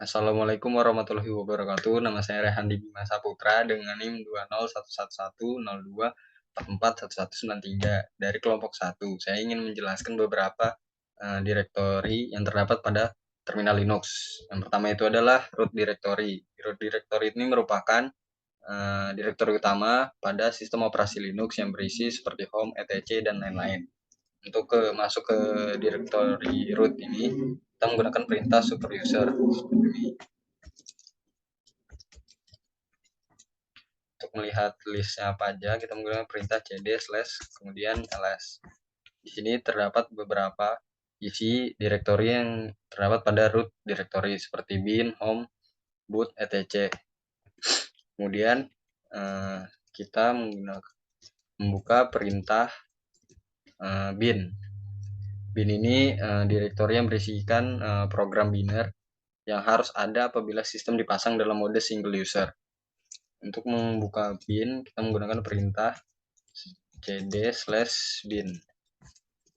Assalamualaikum warahmatullahi wabarakatuh. Nama saya Rehan Bima Saputra dengan NIM 2011102441193 dari kelompok 1. Saya ingin menjelaskan beberapa direktori yang terdapat pada terminal Linux. Yang pertama itu adalah root directory. Root directory ini merupakan direktori utama pada sistem operasi Linux yang berisi seperti home, etc, dan lain-lain. Untuk masuk ke direktori root ini, kita menggunakan perintah super user seperti ini. Untuk melihat listnya apa aja, kita menggunakan perintah cd slash kemudian ls. Di sini terdapat beberapa isi direktori yang terdapat pada root directory seperti bin, home, boot, etc. Kemudian kita membuka perintah bin. Bin ini direktori yang berisikan program biner yang harus ada apabila sistem dipasang dalam mode single user. Untuk membuka bin, kita menggunakan perintah cd slash bin.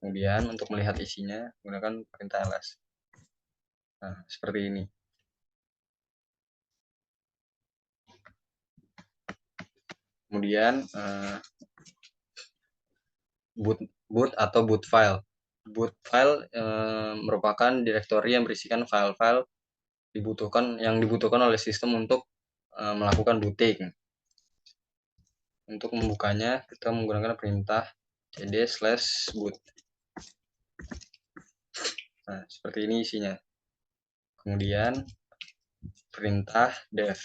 Kemudian untuk melihat isinya, menggunakan perintah ls. Nah, seperti ini. Kemudian boot atau boot file. Boot file merupakan direktori yang berisikan file-file yang dibutuhkan oleh sistem untuk melakukan booting. Untuk membukanya, kita menggunakan perintah cd slash boot. Nah, seperti ini isinya. Kemudian perintah dev.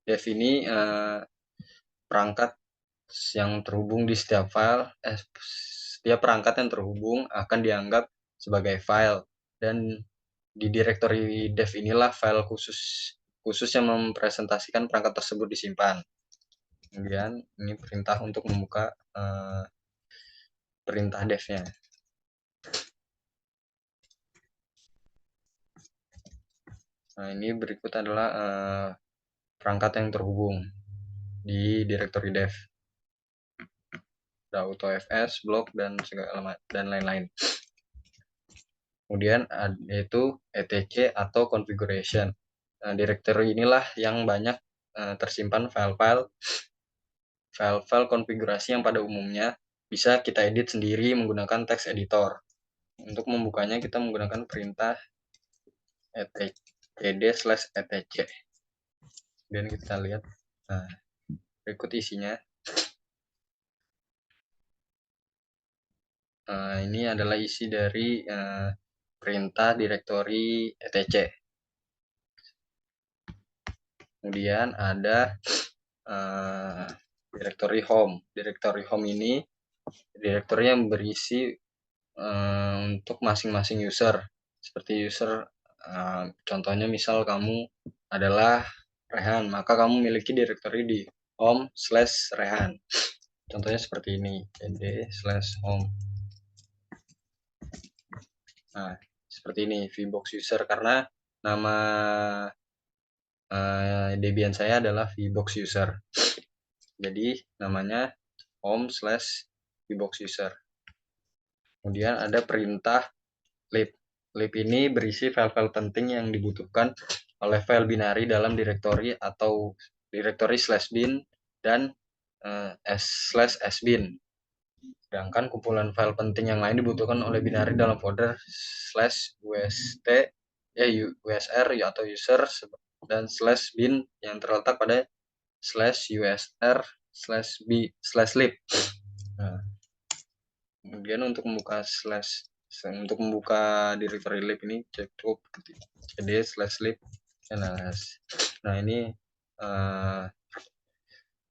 Dev ini perangkat yang terhubung di setiap file, setiap perangkat yang terhubung akan dianggap sebagai file, dan di direktori dev inilah file khusus yang mempresentasikan perangkat tersebut disimpan. Kemudian ini perintah untuk membuka perintah devnya. Nah, ini berikut adalah perangkat yang terhubung di direktori dev. Ada AutoFS, blok, dan segala dan lain-lain. Kemudian yaitu etc atau configuration. Nah, directory inilah yang banyak tersimpan file-file konfigurasi yang pada umumnya bisa kita edit sendiri menggunakan text editor. Untuk membukanya kita menggunakan perintah cd slash etc. Dan kita lihat berikut isinya. Ini adalah isi dari perintah direktori etc. Kemudian ada direktori home. Direktori home ini direktori yang berisi untuk masing-masing user. Seperti user, contohnya misal kamu adalah Rehan, maka kamu memiliki direktori di home slash Rehan. Contohnya seperti ini, cd slash home. Nah, seperti ini, vbox user, karena nama Debian saya adalah vbox user. Jadi namanya home slash vbox user. Kemudian ada perintah lib. Lib ini berisi file-file penting yang dibutuhkan oleh file binary dalam direktori atau direktori slash bin dan slash sbin. Sedangkan kumpulan file penting yang lain dibutuhkan oleh binary dalam folder slash ust, usr atau user, dan slash bin yang terletak pada slash usr slash b slash lib. Nah, kemudian untuk membuka directory lib ini cukup cd slash lib ls. Nah, ini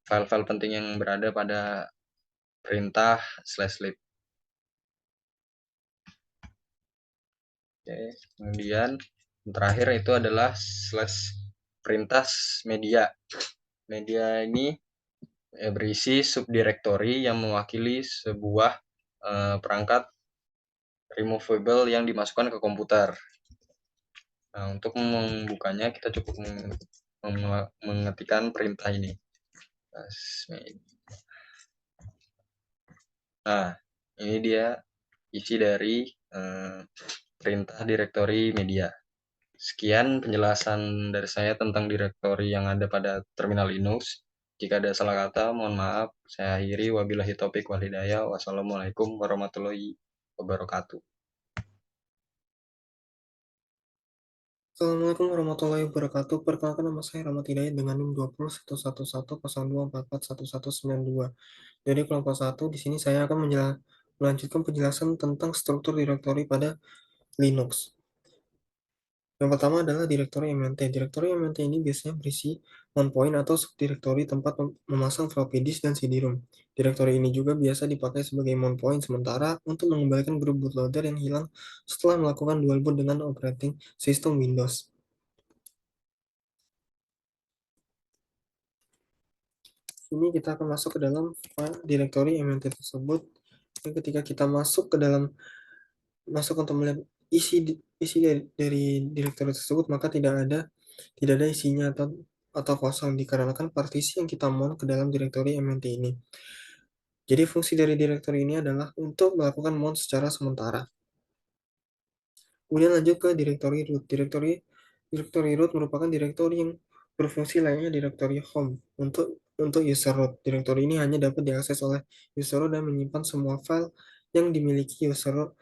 file-file penting yang berada pada perintah slash lib. Oke, kemudian terakhir itu adalah slash perintah media. Media ini berisi subdirektori yang mewakili sebuah perangkat removable yang dimasukkan ke komputer. Nah, untuk membukanya kita cukup mengetikkan perintah ini. Nah, ini dia isi dari perintah direktori media. Sekian penjelasan dari saya tentang direktori yang ada pada terminal Linux. Jika ada salah kata, mohon maaf. Saya akhiri. Wabillahi taufiq wal hidayah. Wassalamualaikum warahmatullahi wabarakatuh. Assalamualaikum warahmatullahi wabarakatuh. Perkenalkan nama saya Rahmat Hidayat dengan NIM 20.111.02441192. Dari kelompok satu, di sini saya akan melanjutkan penjelasan tentang struktur direktori pada Linux. Yang pertama adalah direktori MNT. Direktori MNT ini biasanya berisi point atau subdirektori tempat memasang floppy disk dan CD-ROM. Direktori ini juga biasa dipakai sebagai point sementara untuk mengembalikan grup bootloader yang hilang setelah melakukan dual boot dengan operating system Windows. Ini kita akan masuk ke dalam file directory MNT tersebut. Dan ketika kita masuk ke dalam untuk melihat isi dari directory tersebut, maka tidak ada isinya atau kosong dikarenakan partisi yang kita mount ke dalam directory MNT ini. Jadi fungsi dari directory ini adalah untuk melakukan mount secara sementara. Kemudian lanjut ke directory root. Directory root merupakan directory yang berfungsi layaknya directory home untuk user root. Directory ini hanya dapat diakses oleh user root dan menyimpan semua file yang dimiliki oleh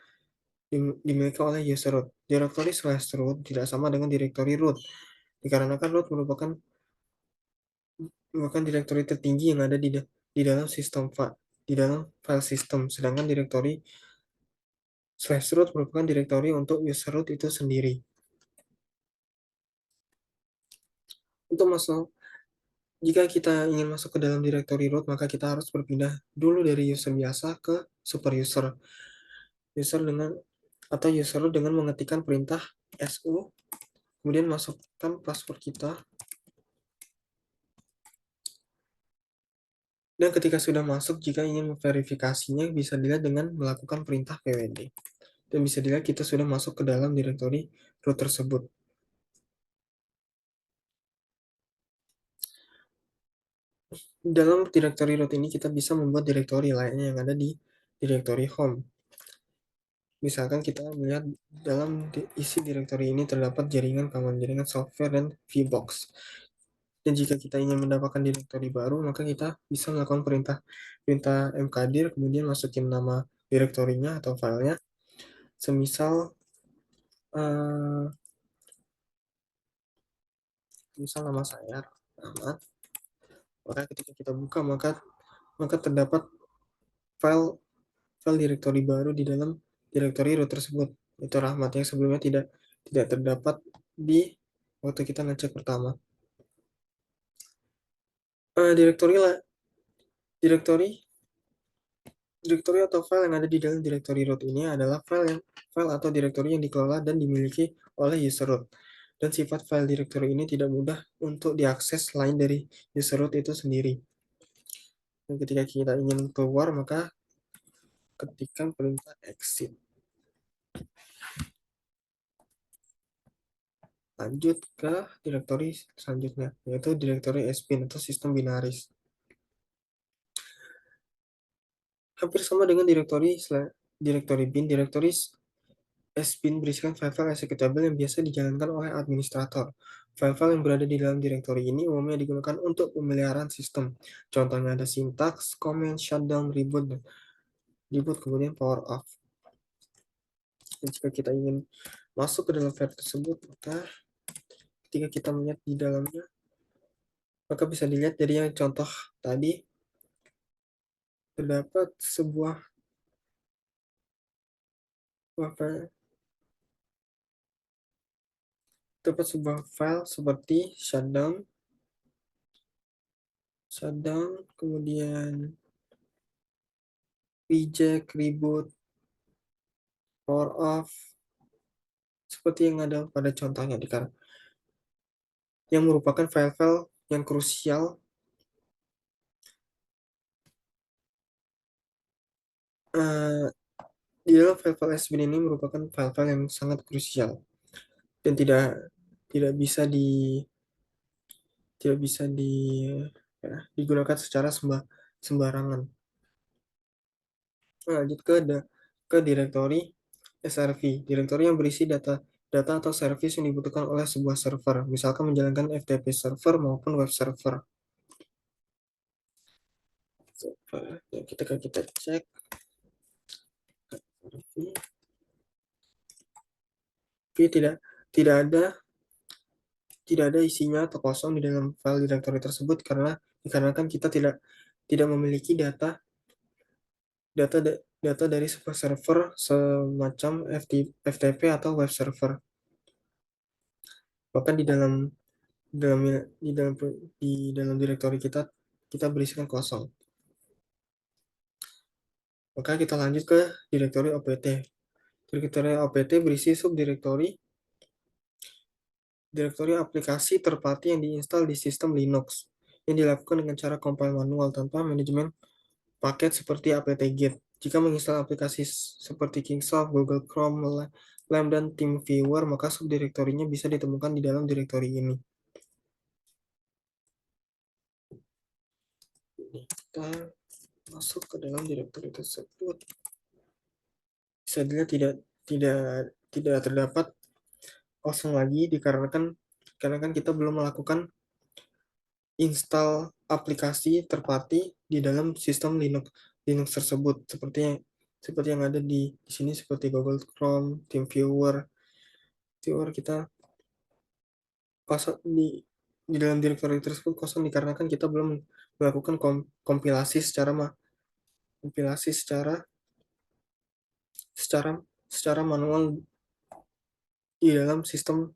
user root. Directory slash root tidak sama dengan directory root, dikarenakan root merupakan directory tertinggi yang ada di dalam di dalam file system, sedangkan directory slash root merupakan directory untuk user root itu sendiri. Untuk masuk Jika kita ingin masuk ke dalam directory root, maka kita harus berpindah dulu dari user biasa ke super user. User root dengan mengetikkan perintah su, kemudian masukkan password kita. Dan ketika sudah masuk, jika ingin memverifikasinya, bisa dilihat dengan melakukan perintah pwd. Dan bisa dilihat kita sudah masuk ke dalam directory root tersebut. Dalam directory root ini kita bisa membuat directory lainnya yang ada di directory home. Misalkan kita melihat dalam isi directory ini terdapat jaringan software dan VBox. Dan jika kita ingin mendapatkan directory baru, maka kita bisa melakukan perintah mkdir, kemudian masukin nama direktorinya atau filenya. Semisal nama saya Ahmad. Maka ketika kita buka, maka terdapat file direktori baru di dalam direktori root tersebut. Itu Rahmat yang sebelumnya tidak terdapat di waktu kita ngecek pertama. Direktori atau file yang ada di dalam direktori root ini adalah file atau direktori yang dikelola dan dimiliki oleh user root. Dan sifat file direktori ini tidak mudah untuk diakses selain dari user root itu sendiri. Dan ketika kita ingin keluar, maka ketikkan perintah exit. Lanjut ke direktori selanjutnya, yaitu direktori sbin atau sistem binaris. Hampir sama dengan direktori bin, direktori sbin berisikan file-file executable yang biasa dijalankan oleh administrator. File-file yang berada di dalam direktori ini umumnya digunakan untuk pemeliharaan sistem. Contohnya ada syntax, command, shutdown, reboot, kemudian power off. Dan jika kita ingin masuk ke dalam file tersebut, maka ketika kita melihat di dalamnya, maka bisa dilihat dari yang contoh tadi, terdapat sebuah file seperti shutdown, kemudian reject, reboot, power off, seperti yang ada pada contohnya yang merupakan file-file yang krusial di dalam file-file sbin ini merupakan file-file yang sangat krusial dan tidak bisa digunakan secara sembarangan. Lanjut ke direktori SRV, direktori yang berisi data atau service yang dibutuhkan oleh sebuah server, misalkan menjalankan FTP server maupun web server. Ya, kita cek. Tapi tidak ada isinya atau kosong di dalam file directory tersebut dikarenakan kita tidak memiliki data dari sebuah server semacam FTP atau web server. Bahkan dalam di dalam directory kita berisikan kosong. Maka kita lanjut ke directory OPT. Directory OPT berisi subdirectory direktori aplikasi third-party yang diinstal di sistem Linux yang dilakukan dengan cara compile manual tanpa manajemen paket seperti apt-get. Jika menginstal aplikasi seperti Kingsoft, Google Chrome, LAM, dan TeamViewer, maka subdirektorinya bisa ditemukan di dalam direktori ini. Kita masuk ke dalam direktori tersebut. Bisa dilihat tidak terdapat kosong lagi dikarenakan kita belum melakukan install aplikasi terparty di dalam sistem Linux tersebut seperti yang ada di sini seperti Google Chrome, TeamViewer. Kita kosong di dalam direktori tersebut kosong dikarenakan kita belum melakukan kompilasi secara manual di dalam sistem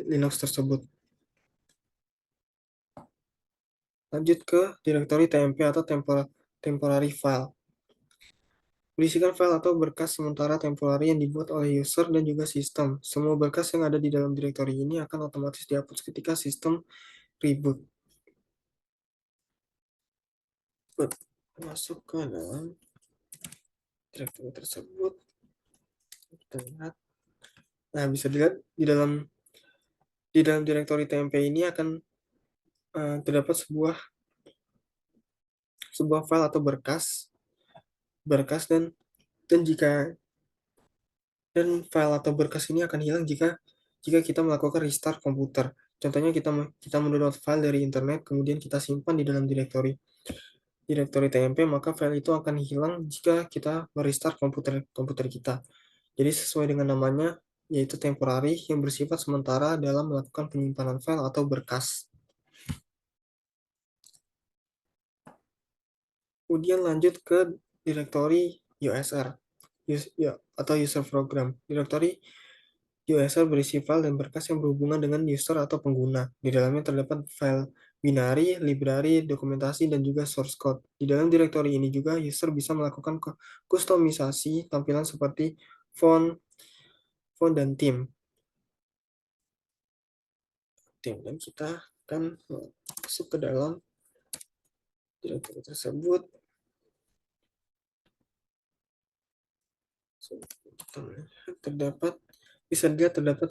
Linux tersebut. Lanjut ke direktori TMP atau temporary file. Berisikan file atau berkas sementara temporary yang dibuat oleh user dan juga sistem. Semua berkas yang ada di dalam direktori ini akan otomatis dihapus ketika sistem reboot. Masuk ke dalam direktori tersebut. Kita lihat. Nah, bisa dilihat di dalam direktori TMP ini akan terdapat sebuah file atau berkas dan file atau berkas ini akan hilang jika kita melakukan restart komputer. Contohnya kita mendownload file dari internet kemudian kita simpan di dalam direktori TMP, maka file itu akan hilang jika kita merestart komputer kita. Jadi sesuai dengan namanya, yaitu temporary yang bersifat sementara dalam melakukan penyimpanan file atau berkas. Kemudian lanjut ke direktori USR atau user program. Direktori USR berisi file dan berkas yang berhubungan dengan user atau pengguna. Di dalamnya terdapat file binary, library, dokumentasi, dan juga source code. Di dalam direktori ini juga user bisa melakukan kustomisasi tampilan seperti font dan theme. Dan kita akan masuk ke dalam direktori tersebut. Bisa dilihat terdapat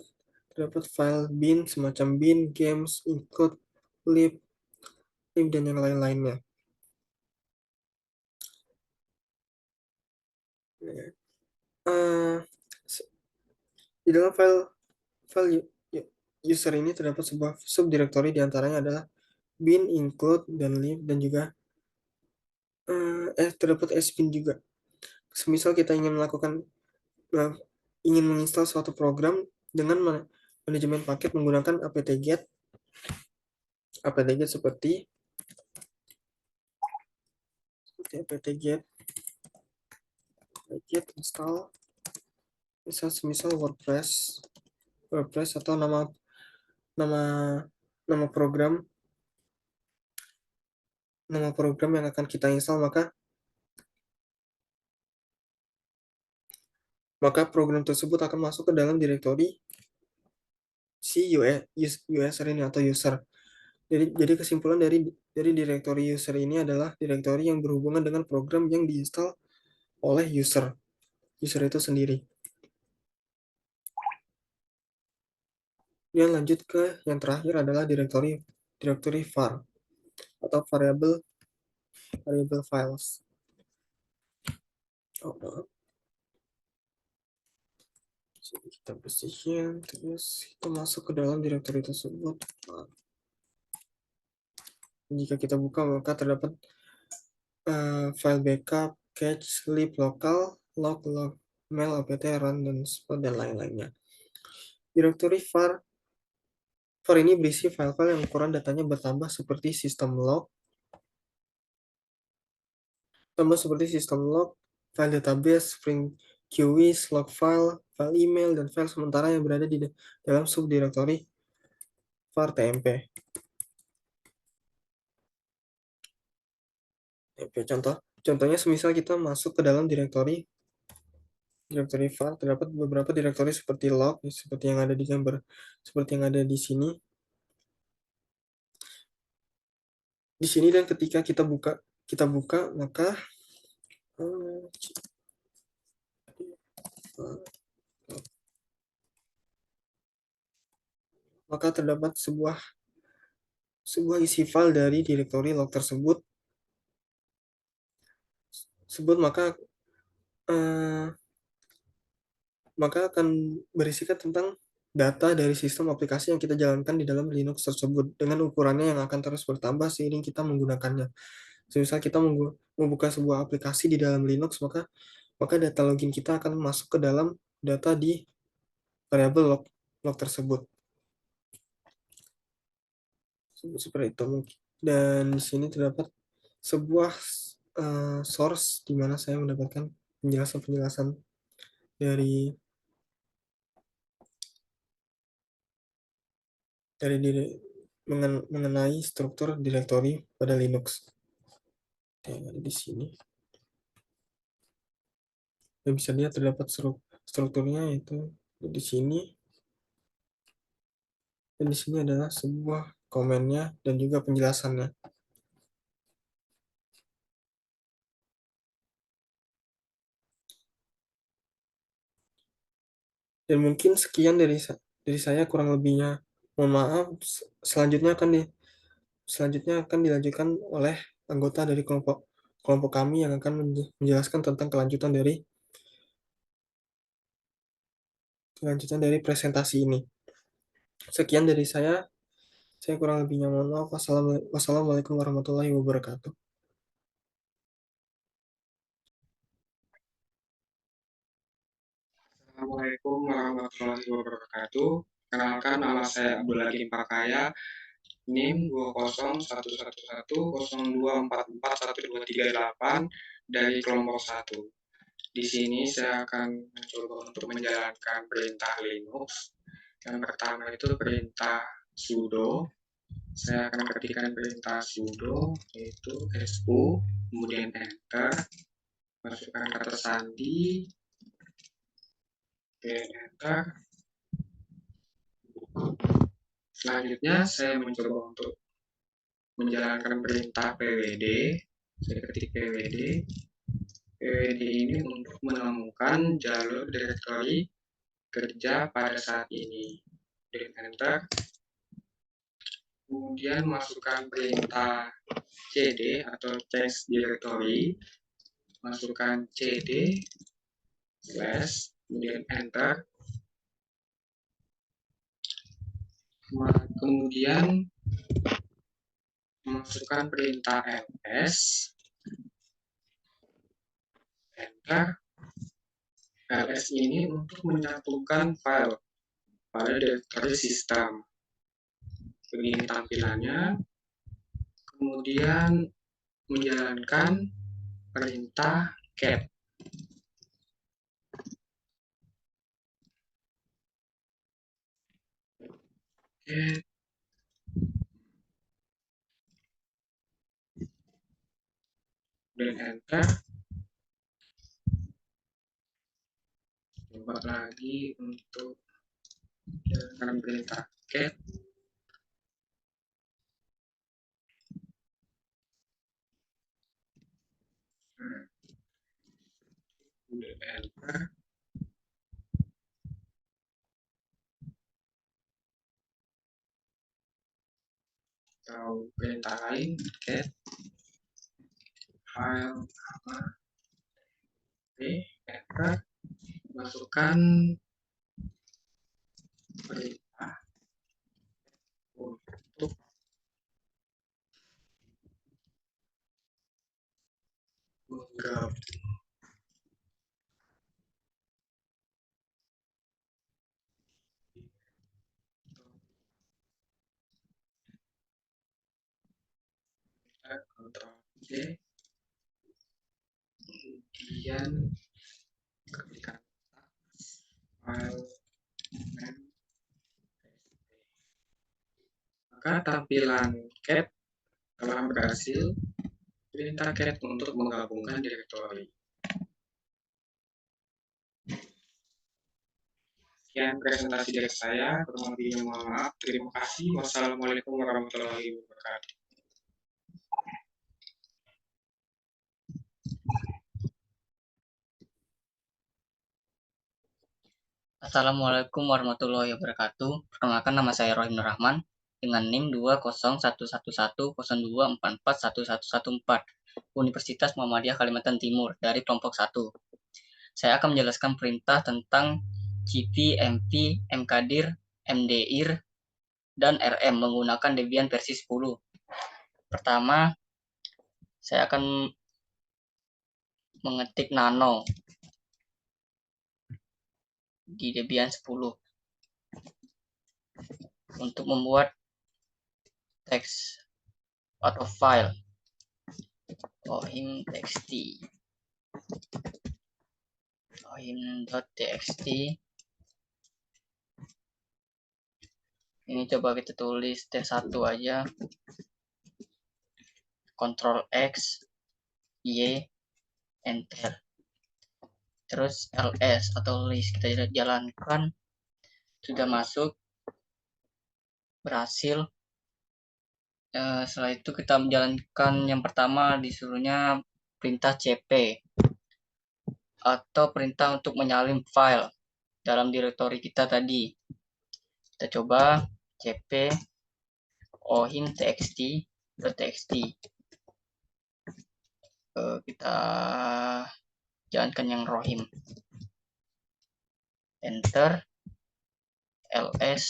file bin semacam bin, games, include, lib, dan yang lain-lainnya. Di dalam file user ini terdapat sebuah subdirektori, diantaranya adalah bin, include, dan lib, dan juga terdapat sbin juga. Semisal kita ingin menginstal suatu program dengan manajemen paket menggunakan apt-get seperti apt-get install semisal WordPress atau nama program yang akan kita install, maka program tersebut akan masuk ke dalam direktori si user ini atau user. Jadi kesimpulan dari direktori user ini adalah direktori yang berhubungan dengan program yang diinstal oleh user itu sendiri. Yang lanjut ke yang terakhir adalah direktori var atau variable files. Jadi kita bersihkan, terus kita masuk ke dalam direktori tersebut. Jika kita buka, maka terdapat file backup, cache, lib, lokal, log, mail, apt, run, dan lain-lainnya. Direktori var ini berisi file-file yang ukuran datanya bertambah seperti sistem log, file database, string queries, log file, file email, dan file sementara yang berada di dalam subdirektori var tmp. Contohnya semisal kita masuk ke dalam direktori var, terdapat beberapa direktori seperti log, seperti yang ada di gambar, seperti yang ada di sini. Dan ketika kita buka, maka terdapat sebuah isi file dari direktori log tersebut, maka akan berisikan tentang data dari sistem aplikasi yang kita jalankan di dalam Linux tersebut dengan ukurannya yang akan terus bertambah seiring kita menggunakannya. Misal kita membuka sebuah aplikasi di dalam Linux, maka data login kita akan masuk ke dalam data di variabel log tersebut. Seperti itu mungkin. Dan di sini terdapat sebuah source di mana saya mendapatkan penjelasan-penjelasan dari mengenai struktur direktori pada Linux. Yang ada di sini. Dan bisa lihat terdapat strukturnya yaitu di sini. Dan di sini adalah sebuah komennya dan juga penjelasannya. Dan mungkin sekian dari saya, kurang lebihnya mohon maaf. Selanjutnya akan dilanjutkan oleh anggota dari kelompok kami yang akan menjelaskan tentang kelanjutan dari presentasi ini. Sekian dari saya kurang lebihnya mohon maaf. Wassalamualaikum warahmatullahi wabarakatuh. Assalamualaikum warahmatullahi wabarakatuh. Kenalkan, nama saya Abdul Hakim Pakaya, NIM 2011102441238 dari kelompok 1. Di sini saya akan mencoba untuk menjalankan perintah Linux. Yang pertama itu perintah sudo. Saya akan ketikkan perintah sudo, yaitu su, kemudian enter, masukkan kata sandi, enter. Selanjutnya saya mencoba untuk menjalankan perintah pwd. Saya ketik pwd. Pwd ini untuk menemukan jalur direktori kerja pada saat ini. Dan enter. Kemudian masukkan perintah cd atau change directory. Masukkan cd / kemudian enter. Kemudian masukkan perintah ls, enter. ls ini untuk menyatukan file pada direktori sistem. Begini tampilannya. Kemudian menjalankan perintah cat. Dan enter. Coba lagi untuk menjalankan perintah cat. Dan enter. Atau perintah lain, cat file apa, enter. Masukkan perintah untuk menggabungkan Ctrl C, kemudian ketikkan file name, maka tampilan cat telah berhasil. Perintah cat untuk menggabungkan direktori. Sekian presentasi dari saya, kurang lebihnya mohon maaf. Terima kasih. Wassalamualaikum warahmatullahi wabarakatuh. Assalamualaikum warahmatullahi wabarakatuh. Perkenalkan, nama saya Rohim Nur Rahman dengan NIM 2011102441114 Universitas Muhammadiyah Kalimantan Timur dari kelompok 1. Saya akan menjelaskan perintah tentang GP, MP, mkdir, mdir, dan rm menggunakan Debian versi 10. Pertama, saya akan mengetik nano di Debian 10 untuk membuat teks atau file ohim.txt. Ini coba kita tulis T1 aja, Ctrl X, Y, Enter. Terus ls atau list kita jalankan, sudah masuk, berhasil. Setelah itu kita menjalankan yang pertama, disuruhnya perintah cp atau perintah untuk menyalin file dalam direktori kita tadi. Kita coba cp ohim.txt. Kita jalankan yang rohim, enter, ls.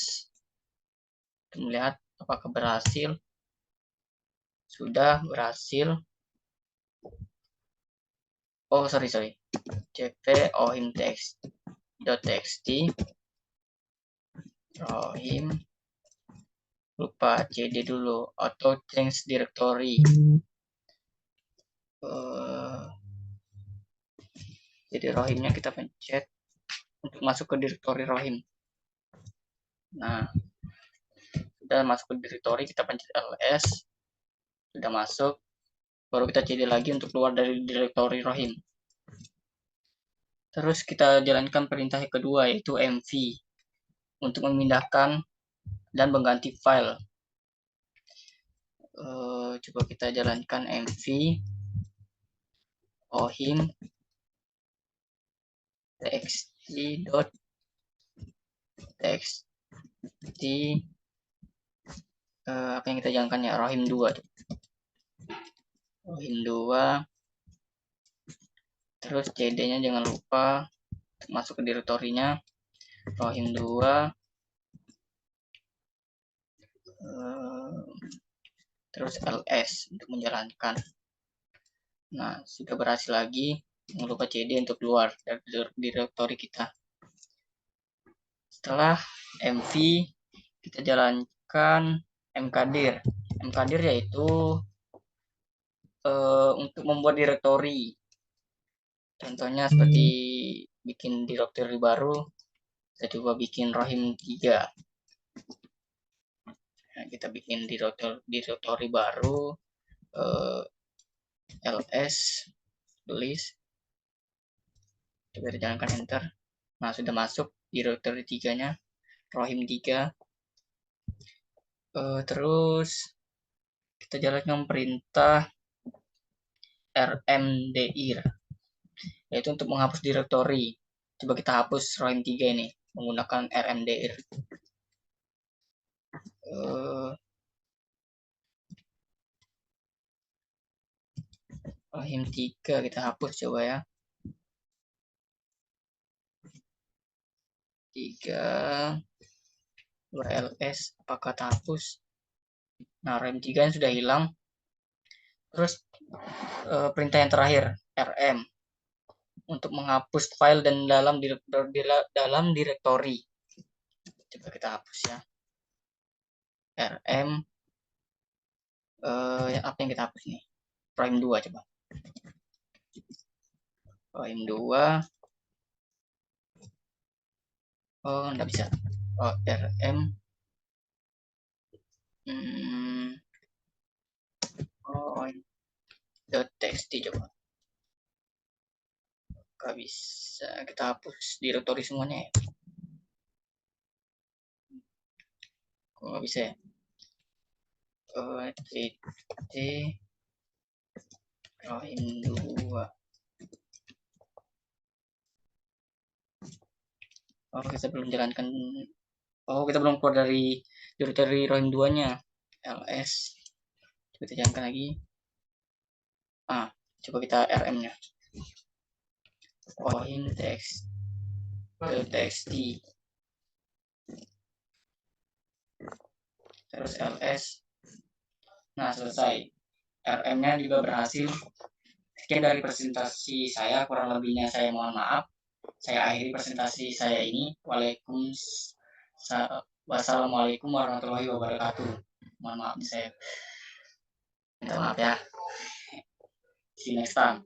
Kita melihat apakah berhasil. Sudah berhasil. Oh, sorry. cp ohim.txt rohim, lupa cd dulu, atau change directory. Jadi rohimnya kita pencet untuk masuk ke direktori rohim. Nah, sudah masuk ke direktori, kita pencet ls, sudah masuk, baru kita cd lagi untuk keluar dari direktori rohim. Terus kita jalankan perintah yang kedua, yaitu mv, untuk memindahkan dan mengganti file. Coba kita jalankan mv ohim.txt apa yang kita jalankan ya, rohim 2 tuh. Rohim 2. Terus cd nya jangan lupa masuk ke direktorinya rohim 2. Terus ls untuk menjalankan. Nah, sudah berhasil lagi. Jangan lupa cd untuk keluar dari direktori kita. Setelah mv, kita jalankan mkdir. Mkdir yaitu untuk membuat direktori. Contohnya seperti bikin direktori baru, kita coba bikin rohim 3. Nah, kita bikin direktori baru, ls, list, coba kita jalankan enter. Nah, sudah masuk direktori 3-nya, rohim 3. Terus kita jalankan perintah rmdir, yaitu untuk menghapus direktori. Coba kita hapus rohim 3 ini menggunakan rmdir. Rohim 3 kita hapus coba ya. 3. 2ls apakah terhapus. Nah, rem3 yang sudah hilang. Terus perintah yang terakhir, rm, untuk menghapus file dan dalam direktori. Coba kita hapus ya. rm, apa yang kita hapus nih? Prime 2 coba. Prime 2. Oh, enggak bisa. Oh, rm. Oh, .txt coba. Gak bisa. Kita hapus direktori semuanya ya. Kok nggak bisa ya? tt prime 2. Oh, kita belum jalankan. Oh, kita belum keluar dari direktori ROM 2-nya. ls. Coba kita jalankan lagi. Coba kita rm-nya. txt. Terus ls. Nah, selesai. rm-nya juga berhasil. Sekian dari presentasi saya, kurang lebihnya saya mohon maaf. Saya akhiri presentasi saya ini. Wassalamualaikum warahmatullahi wabarakatuh. Mohon maaf saya minta maaf ya. See you next time.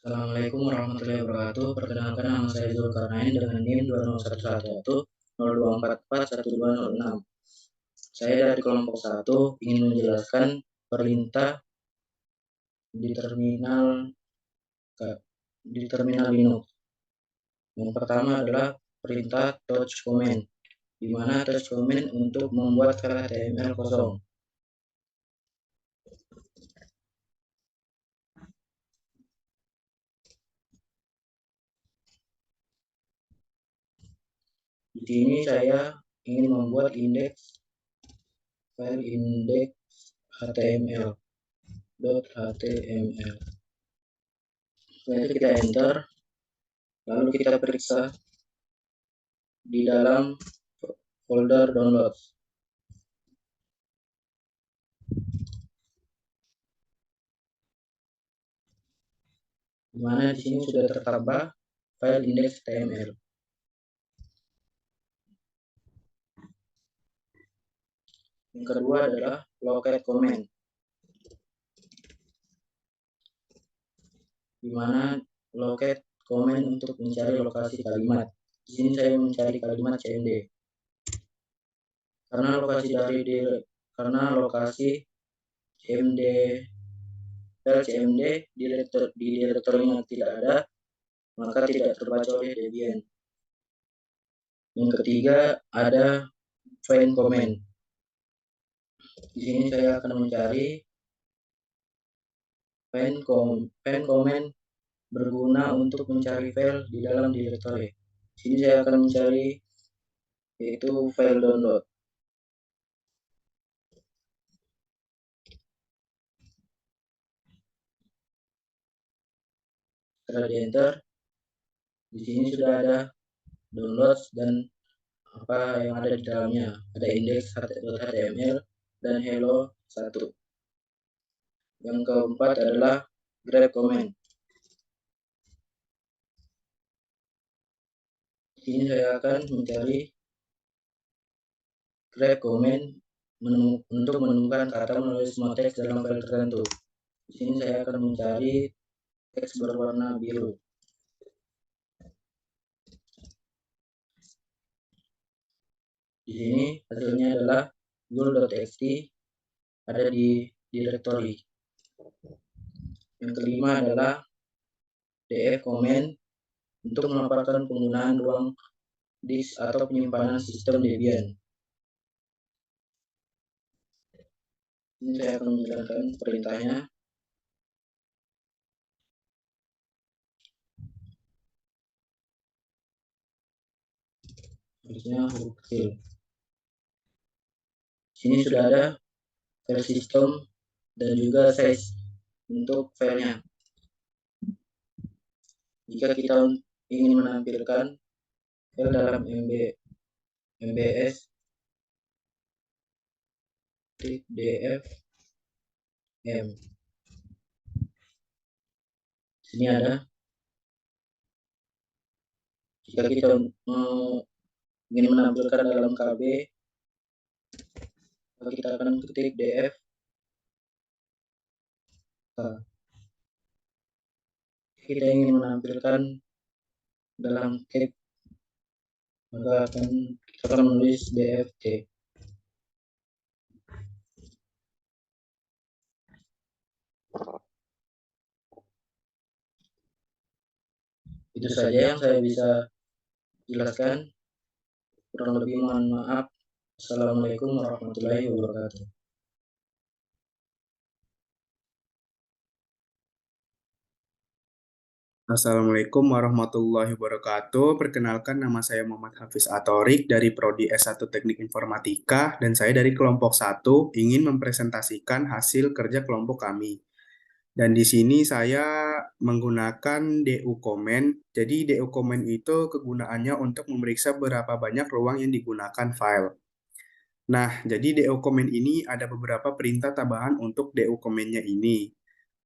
Assalamualaikum warahmatullahi wabarakatuh. Perkenalkan, nama saya Zulkarnain dengan NIM 20111-0244126. Saya dari kelompok 1 ingin menjelaskan perintah di terminal Linux. Yang pertama adalah perintah touch command, di mana touch command untuk membuat file HTML kosong. Di sini saya ingin membuat file index html. Setelah itu kita enter, lalu kita periksa di dalam folder download. Di mana di sini sudah tertambah file index.html. Yang kedua adalah locate command, di mana locate command untuk mencari lokasi kalimat. Di sini saya mencari kalimat cmd. Karena lokasi cmd file cmd di direktorinya tidak ada, maka tidak terbaca oleh Debian. Yang ketiga ada find command. Di sini saya akan mencari find command berguna untuk mencari file di dalam direktori. Di sini saya akan mencari yaitu file download. Setelah di enter, di sini sudah ada downloads dan apa yang ada di dalamnya. Ada index.html dan hello 1. Yang keempat adalah grep command. Di sini saya akan mencari grep command untuk menemukan kata menulis semua teks dalam file tertentu. Di sini saya akan mencari teks berwarna biru. Di sini hasilnya adalah gul.txt, ada di direktori. Yang kelima adalah df command untuk melaporkan penggunaan ruang disk atau penyimpanan sistem Debian. Ini saya akan menjalankan perintahnya. harusnya huruf kecil. Sini sudah ada file system dan juga size untuk filenya. Jika kita ingin menampilkan file dalam MBS .df m, sini ada. Jika kita ingin menampilkan dalam KB, maka kita akan ketik df. Kita ingin menampilkan dalam cap, maka kita akan menulis dfc. Itu saja yang saya bisa jelaskan. Kurang lebih mohon maaf. Assalamualaikum warahmatullahi wabarakatuh. Assalamualaikum warahmatullahi wabarakatuh. Perkenalkan, nama saya Muhammad Hafiz Atorik dari Prodi S1 Teknik Informatika dan saya dari kelompok 1 ingin mempresentasikan hasil kerja kelompok kami. Dan di sini saya menggunakan DU Comment. Jadi DU Comment itu kegunaannya untuk memeriksa berapa banyak ruang yang digunakan file. Nah, jadi DU Comment ini ada beberapa perintah tambahan untuk DU Comment-nya ini.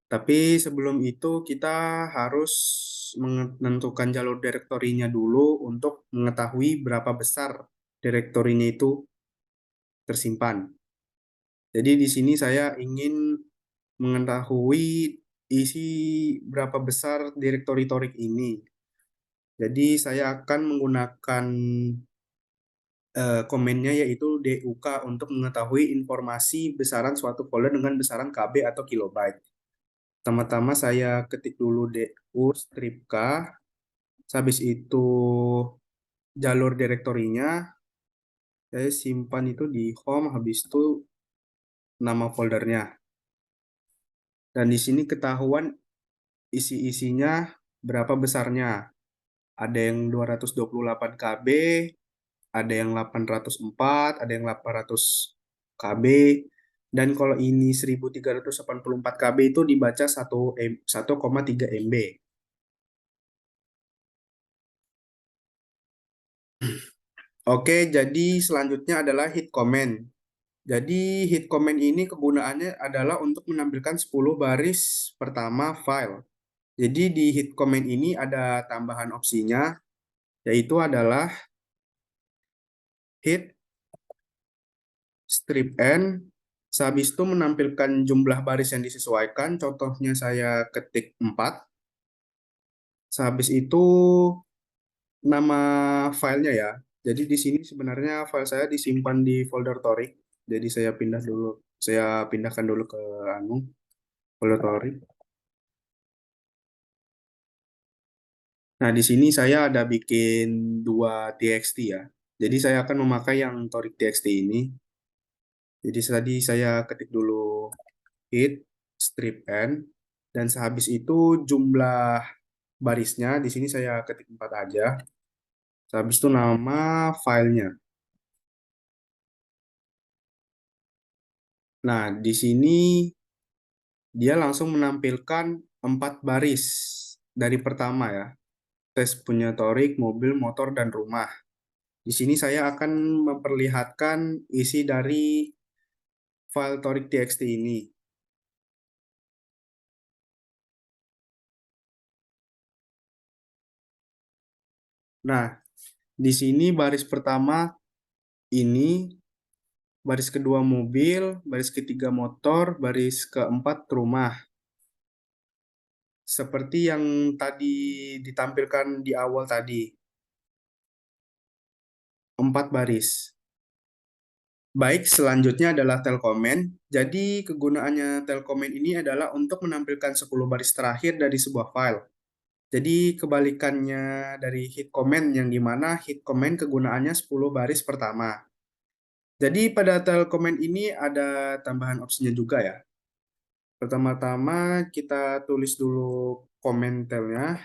Tapi sebelum itu kita harus menentukan jalur direktorinya dulu untuk mengetahui berapa besar direktorinya itu tersimpan. Jadi di sini saya ingin mengetahui isi berapa besar direktori torik ini. Jadi saya akan menggunakan komennya yaitu DUK untuk mengetahui informasi besaran suatu folder dengan besaran KB atau kilobyte. Pertama-tama saya ketik dulu DU strip K, habis itu jalur direktorinya, saya simpan itu di home, habis itu nama foldernya. Dan di sini ketahuan isi-isinya berapa besarnya. Ada yang 228 KB, ada yang 804, ada yang 800 KB, dan kalau ini 1384 KB itu dibaca 1,3 MB. Oke, jadi selanjutnya adalah hit comment. Jadi hit comment ini kegunaannya adalah untuk menampilkan 10 baris pertama file. Jadi di hit comment ini ada tambahan opsinya, yaitu adalah hit strip n. Sehabis itu menampilkan jumlah baris yang disesuaikan. Contohnya saya ketik 4. Sehabis itu nama filenya ya. Jadi di sini sebenarnya file saya disimpan di folder Torik. Jadi saya pindahkan dulu ke folder Torik. Nah, di sini saya ada bikin 2 txt ya. Jadi saya akan memakai yang Torik txt ini. Jadi tadi saya ketik dulu hit strip n, dan sehabis itu jumlah barisnya di sini saya ketik 4 aja. Sehabis itu nama filenya. Nah, di sini dia langsung menampilkan 4 baris dari pertama ya. Tes punya Torik, mobil, motor, dan rumah. Di sini saya akan memperlihatkan isi dari file Torik txt ini. Nah, di sini baris pertama ini, baris kedua mobil, baris ketiga motor, baris keempat rumah. Seperti yang tadi ditampilkan di awal tadi. 4 baris. Baik, selanjutnya adalah telkomen. Jadi kegunaannya telkomen ini adalah untuk menampilkan 10 baris terakhir dari sebuah file. Jadi kebalikannya dari hit comment yang dimana hit comment kegunaannya 10 baris pertama. Jadi pada telkomen ini ada tambahan opsinya juga ya. Pertama-tama kita tulis dulu komentarnya.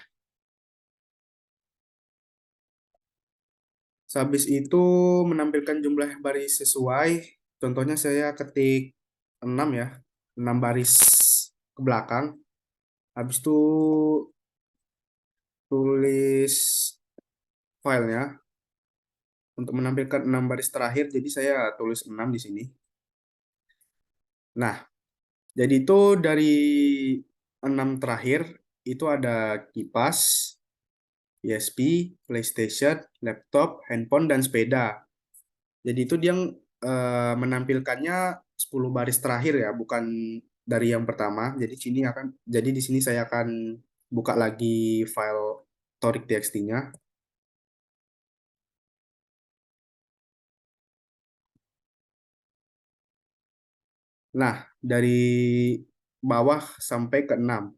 Habis itu menampilkan jumlah baris sesuai. Contohnya saya ketik 6 ya, 6 baris ke belakang. Habis itu tulis filenya untuk menampilkan 6 baris terakhir. Jadi saya tulis 6 di sini. Nah, jadi itu dari 6 terakhir itu ada kipas, PSP, PlayStation, laptop, handphone, dan sepeda. Jadi itu dia menampilkannya 10 baris terakhir ya, bukan dari yang pertama. Jadi di sini saya akan buka lagi file toric.txt-nya. Nah, dari bawah sampai ke 6.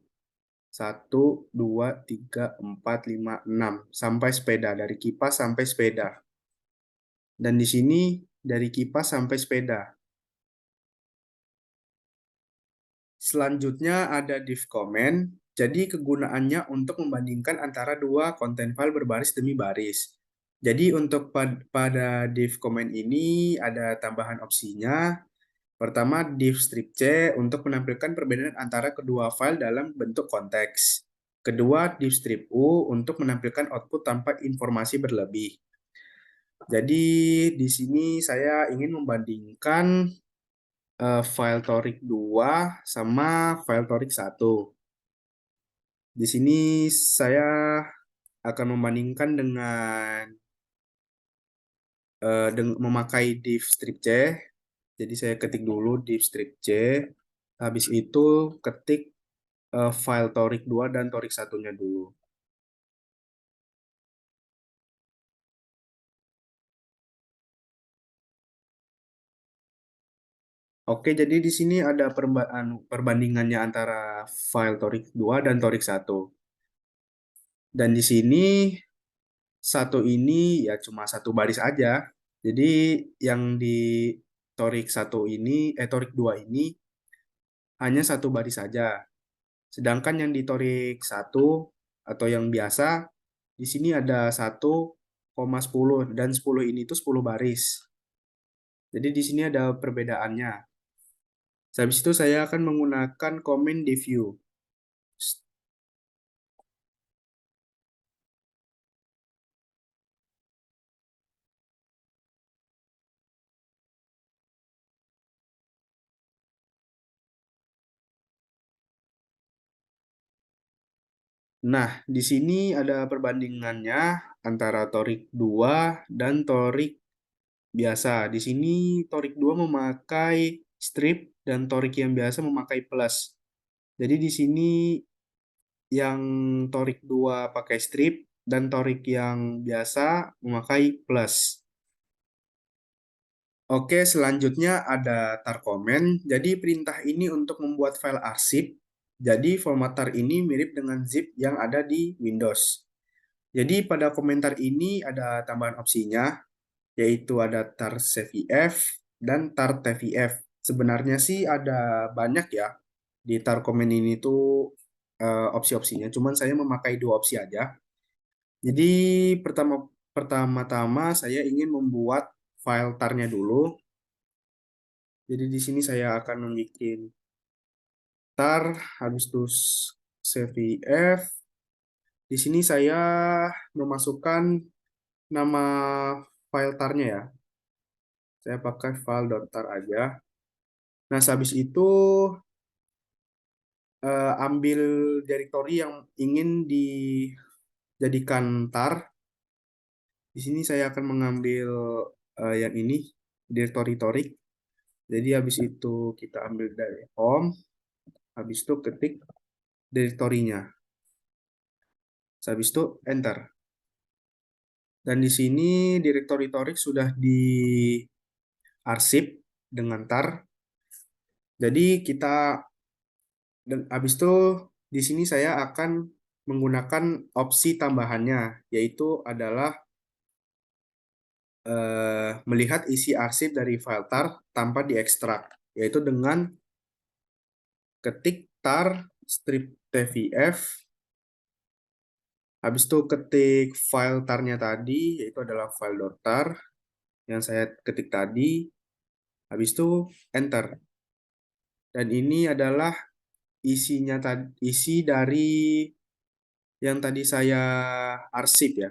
1, 2, 3, 4, 5, 6. Sampai sepeda. Dari kipas sampai sepeda. Dan di sini dari kipas sampai sepeda. Selanjutnya ada div comment. Jadi kegunaannya untuk membandingkan antara dua konten file berbaris demi baris. Jadi untuk pada div comment ini ada tambahan opsinya. Pertama, div strip C untuk menampilkan perbedaan antara kedua file dalam bentuk konteks. Kedua, div strip U untuk menampilkan output tanpa informasi berlebih. Jadi di sini saya ingin membandingkan file toric 2 sama file toric 1. Di sini saya akan membandingkan dengan memakai div strip C. Jadi saya ketik dulu div strip C. Habis itu ketik file toric 2 dan toric 1-nya dulu. Oke, jadi di sini ada perbandingannya antara file toric 2 dan toric 1. Dan di sini satu ini ya cuma satu baris aja. Jadi yang di toric 1 ini, toric 2 ini hanya satu baris saja. Sedangkan yang di toric 1 atau yang biasa, di sini ada 1,10 dan 10 ini tuh 10 baris. Jadi di sini ada perbedaannya. Habis itu saya akan menggunakan comment di view. Nah, di sini ada perbandingannya antara toric 2 dan toric biasa. Di sini toric 2 memakai strip dan toric yang biasa memakai plus. Jadi di sini yang toric 2 pakai strip dan toric yang biasa memakai plus. Oke, selanjutnya ada tar comment. Jadi perintah ini untuk membuat file arsip. Jadi format tar ini mirip dengan zip yang ada di Windows. Jadi pada komentar ini ada tambahan opsinya, yaitu ada tar cvf dan tar tvf. Sebenarnya sih ada banyak ya di tar comment ini tuh opsi-opsinya. Cuman saya memakai dua opsi aja. Jadi pertama-tama saya ingin membuat file tar-nya dulu. Jadi di sini saya akan membuat tar, habis itu cvf. Di sini saya memasukkan nama file tar-nya ya. Saya pakai file.tar aja. Nah, habis itu ambil directory yang ingin dijadikan tar. Di sini saya akan mengambil yang ini, directory toric. Jadi habis itu kita ambil dari home, habis itu ketik directory-nya. Habis itu enter. Dan di sini directory toric sudah diarsip dengan tar. Jadi kita dan habis itu di sini saya akan menggunakan opsi tambahannya, yaitu adalah melihat isi arsip dari file tar tanpa diekstrak, yaitu dengan ketik tar strip tvf Habis itu ketik file tar-nya tadi, yaitu adalah file.tar yang saya ketik tadi. Habis itu enter. Dan ini adalah isinya isi dari yang tadi saya arsip ya.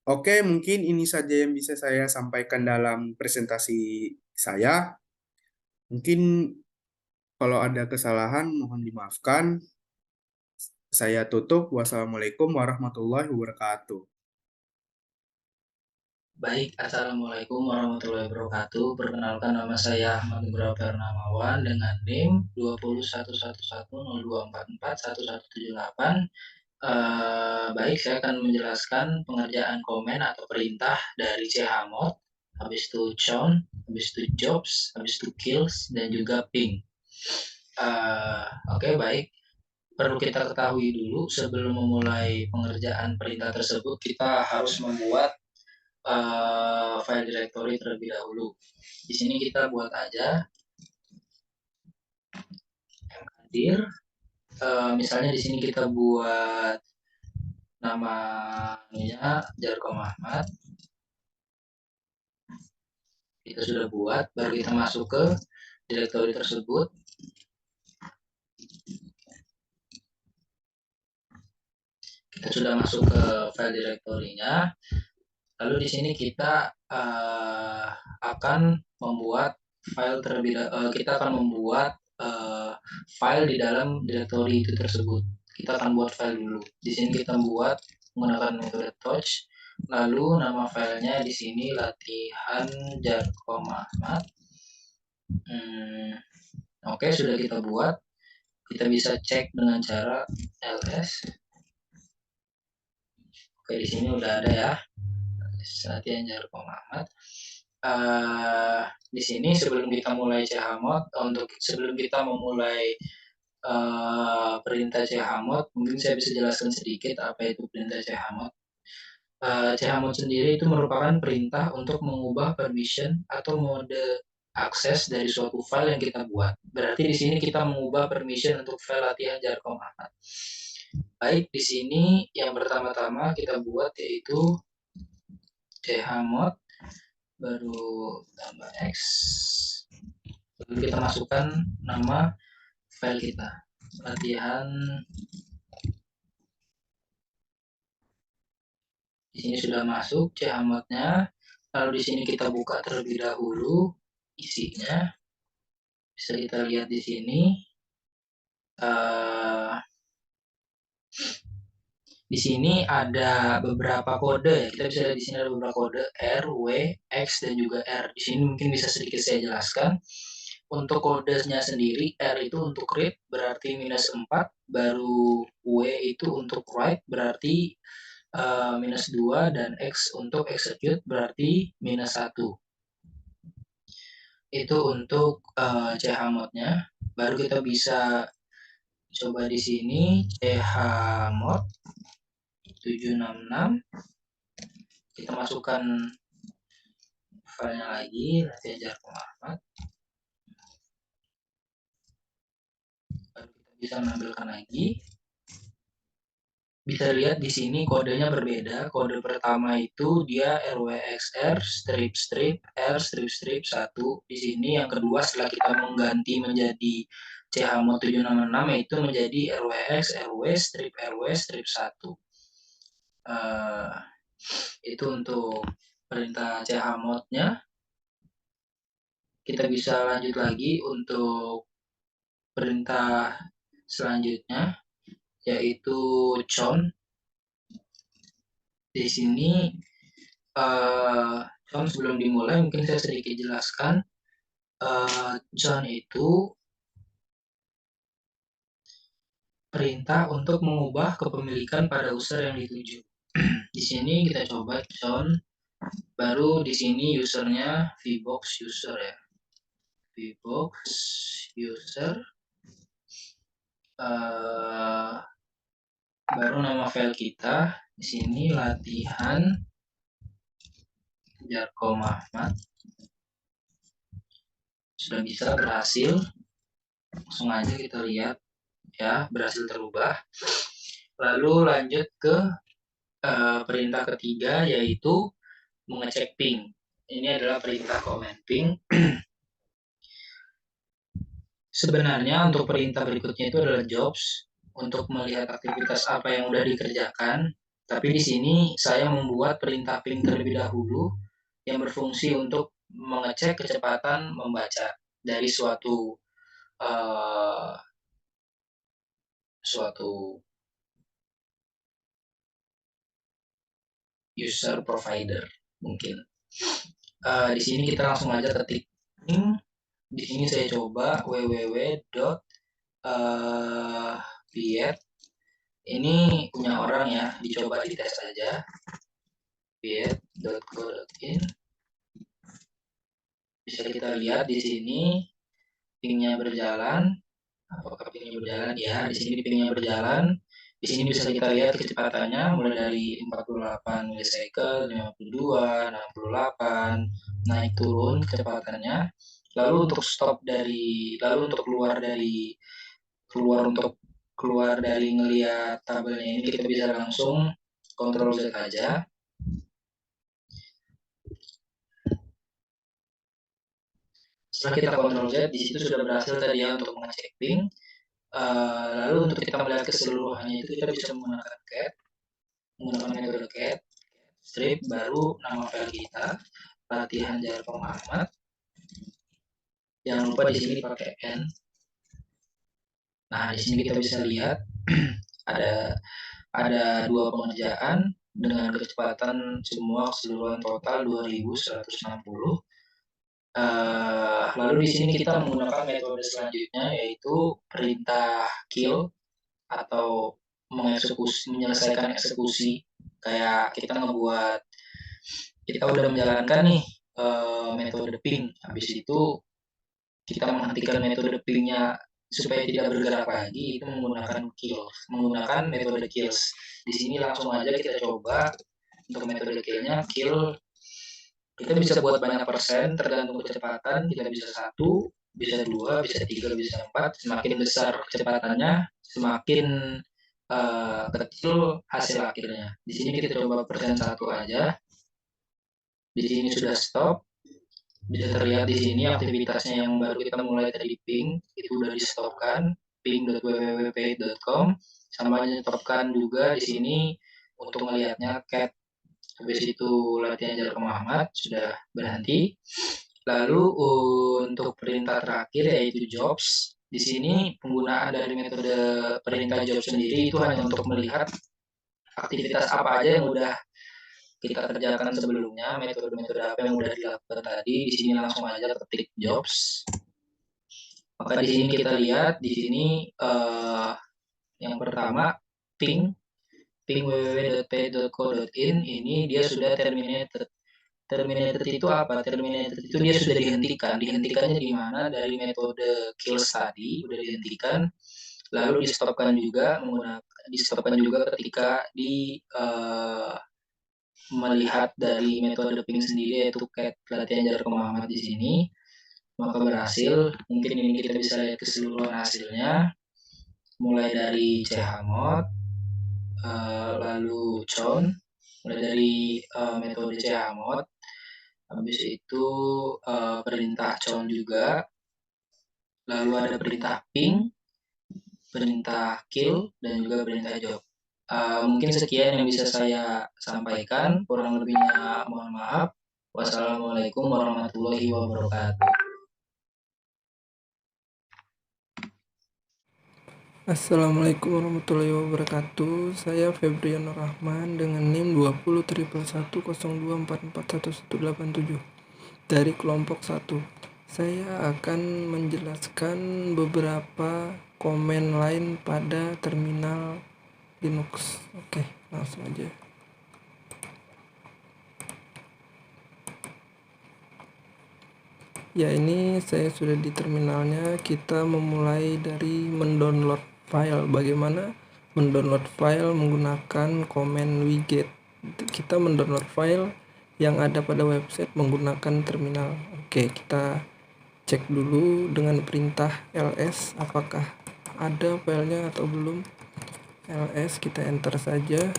Oke, mungkin ini saja yang bisa saya sampaikan dalam presentasi saya. Mungkin kalau ada kesalahan mohon dimaafkan. Saya tutup. Wassalamualaikum warahmatullahi wabarakatuh. Baik, Assalamualaikum warahmatullahi wabarakatuh. Perkenalkan, nama saya Ahmad Nugraha Purnamawan dengan NIM 2011102441178. Baik, saya akan menjelaskan pengerjaan komen atau perintah dari chmod, habis itu chown, habis itu jobs, habis itu kills, dan juga ping. Oke, baik. Perlu kita ketahui dulu sebelum memulai pengerjaan perintah tersebut, kita harus membuat file directory terlebih dahulu. Di sini kita buat aja mkdir. Misalnya di sini kita buat namanya Jarkom Ahmad. Kita sudah buat, baru kita masuk ke directory tersebut. Kita sudah masuk ke file directory-nya. Lalu di sini kita akan membuat file kita akan membuat file di dalam directory itu tersebut. Kita akan buat file dulu. Di sini kita buat menggunakan metode touch. Lalu nama filenya di sini latihan Jarkom Ahmad. Oke, sudah kita buat. Kita bisa cek dengan cara ls. Oke, di sini udah ada ya. Latihan Jarkom Ahmad. Di sini sebelum kita mulai chmod, sebelum kita memulai perintah chmod, mungkin saya bisa jelaskan sedikit apa itu perintah chmod. Chmod sendiri itu merupakan perintah untuk mengubah permission atau mode akses dari suatu file yang kita buat. Berarti di sini kita mengubah permission untuk file latihan Jarkom Ahmad. Baik, di sini yang pertama-tama kita buat yaitu chmod baru tambah x, lalu kita masukkan nama file kita latihan. Di sini sudah masuk chmod-nya. Lalu di sini kita buka terlebih dahulu isinya. Bisa kita lihat di sini. Di sini ada beberapa kode ya. Kita bisa lihat di sini ada beberapa kode R, W, X, dan juga R. Di sini mungkin bisa sedikit saya jelaskan. Untuk kodenya sendiri, R itu untuk read berarti -4, baru W itu untuk write berarti -2, dan X untuk execute berarti -1. Itu untuk chmod-nya. Baru kita bisa coba di sini chmod 766. Kita masukkan filenya lagi, latihan Jarkom Ahmad. Baru kita bisa menampilkan lagi. Bisa lihat di sini kodenya berbeda. Kode pertama itu dia RWXR strip R strip 1. Di sini yang kedua setelah kita mengganti menjadi chmod 766 yaitu menjadi RWX RW strip 1. Itu untuk perintah chmod-nya. Kita bisa lanjut lagi untuk perintah selanjutnya yaitu chown. Di sini chown sebelum dimulai mungkin saya sedikit jelaskan. Chown itu perintah untuk mengubah kepemilikan pada user yang dituju. Di sini kita coba chown, baru di sini usernya vbox user ya, vbox user, baru nama file kita di sini latihan Jarko Muhammad. Sudah bisa berhasil. Langsung aja kita lihat ya, berhasil terubah. Lalu lanjut ke perintah ketiga, yaitu mengecek ping. Ini adalah perintah comment ping. Sebenarnya untuk perintah berikutnya itu adalah jobs, untuk melihat aktivitas apa yang sudah dikerjakan. Tapi di sini saya membuat perintah ping terlebih dahulu yang berfungsi untuk mengecek kecepatan membaca dari suatu user provider mungkin. Di sini kita langsung aja ketik ping. Di sini saya coba www.piet. Ini punya orang ya, dicoba dites aja. piet.co.in. Bisa kita lihat di sini pingnya berjalan. Apakah pingnya berjalan? Ya, di sini pingnya berjalan. Di sini bisa kita lihat kecepatannya mulai dari 48 millisecond, 52, 68, naik turun kecepatannya. Lalu untuk keluar dari ngelihat tabelnya ini, kita bisa langsung Ctrl Z aja. Setelah kita Ctrl Z, di situ sudah berhasil tadi ya untuk mengecek ping. Lalu untuk kita melihat keseluruhannya itu kita bisa menggunakan metode cat, strip, baru nama file kita, latihan Jarko Muhammad. Jangan lupa di sini pakai N. Nah, di sini kita bisa lihat ada dua pengerjaan dengan kecepatan semua keseluruhan total 2160. Lalu di sini kita menggunakan metode selanjutnya, yaitu perintah kill atau menyelesaikan eksekusi. Kayak kita udah menjalankan nih metode ping, habis itu kita menghentikan metode pingnya supaya tidak bergerak lagi, itu menggunakan metode kills. Di sini langsung aja kita coba untuk metode killnya. Kill kita bisa buat banyak persen tergantung kecepatan. Kita bisa 1, bisa 2, bisa 3, bisa 4. Semakin besar kecepatannya, semakin kecil hasil akhirnya. Di sini kita coba persen 1 aja. Di sini sudah stop. Bisa terlihat di sini aktivitasnya yang baru kita mulai tadi ping itu udah di stopkan, ping.www.page.com, sama nyetopkan juga di sini untuk melihatnya cat. Habis itu latihan Jarko Muhammad sudah berhenti. Lalu untuk perintah terakhir yaitu jobs. Di sini penggunaan dari metode perintah jobs sendiri itu hanya untuk melihat aktivitas apa aja yang udah kita kerjakan sebelumnya, metode-metode apa yang udah dilakukan tadi. Di sini langsung aja ketik jobs. Maka di sini kita lihat di sini yang pertama ping www.page.co.in ini dia sudah terminated. Terminated itu apa? Terminated itu dia sudah dihentikan. Dihentikannya di mana? Dari metode kills tadi udah dihentikan. Lalu di-stopkan juga ketika melihat dari metode ping sendiri, yaitu cat latihan Jarko Muhammad di sini, maka berhasil. Mungkin ini kita bisa lihat keseluruhan hasilnya, mulai dari chmod, lalu con, mulai dari metode chmod, habis itu perintah con juga, lalu ada perintah ping, perintah kill, dan juga perintah job. Mungkin sekian yang bisa saya sampaikan, kurang lebihnya mohon maaf. Wassalamualaikum warahmatullahi wabarakatuh. Assalamualaikum warahmatullahi wabarakatuh. Saya Febrian Rahman dengan NIM 20.10102441187 dari kelompok 1. Saya akan menjelaskan beberapa komen lain pada terminal Linux. Oke, langsung aja. Ya, ini saya sudah di terminalnya. Kita memulai dari mendownload file. Bagaimana mendownload file menggunakan komen widget. Kita mendownload file yang ada pada website menggunakan terminal. Oke, kita cek dulu dengan perintah ls apakah ada filenya atau belum. ls kita enter saja.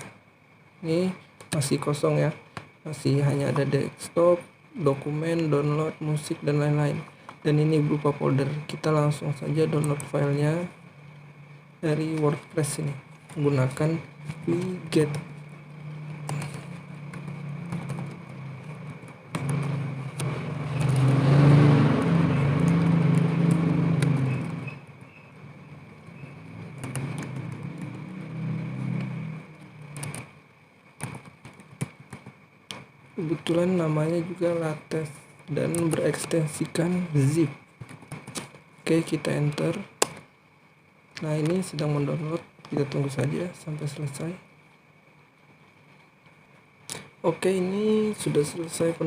Ini masih kosong ya, masih hanya ada desktop, dokumen, download, musik, dan lain-lain. Dan ini berupa folder. Kita langsung saja download filenya dari WordPress ini menggunakan wget. Kebetulan namanya juga latex dan berekstensikan zip. Oke, kita enter. Nah, ini sedang mendownload, kita tunggu saja sampai selesai. Oke, ini sudah selesai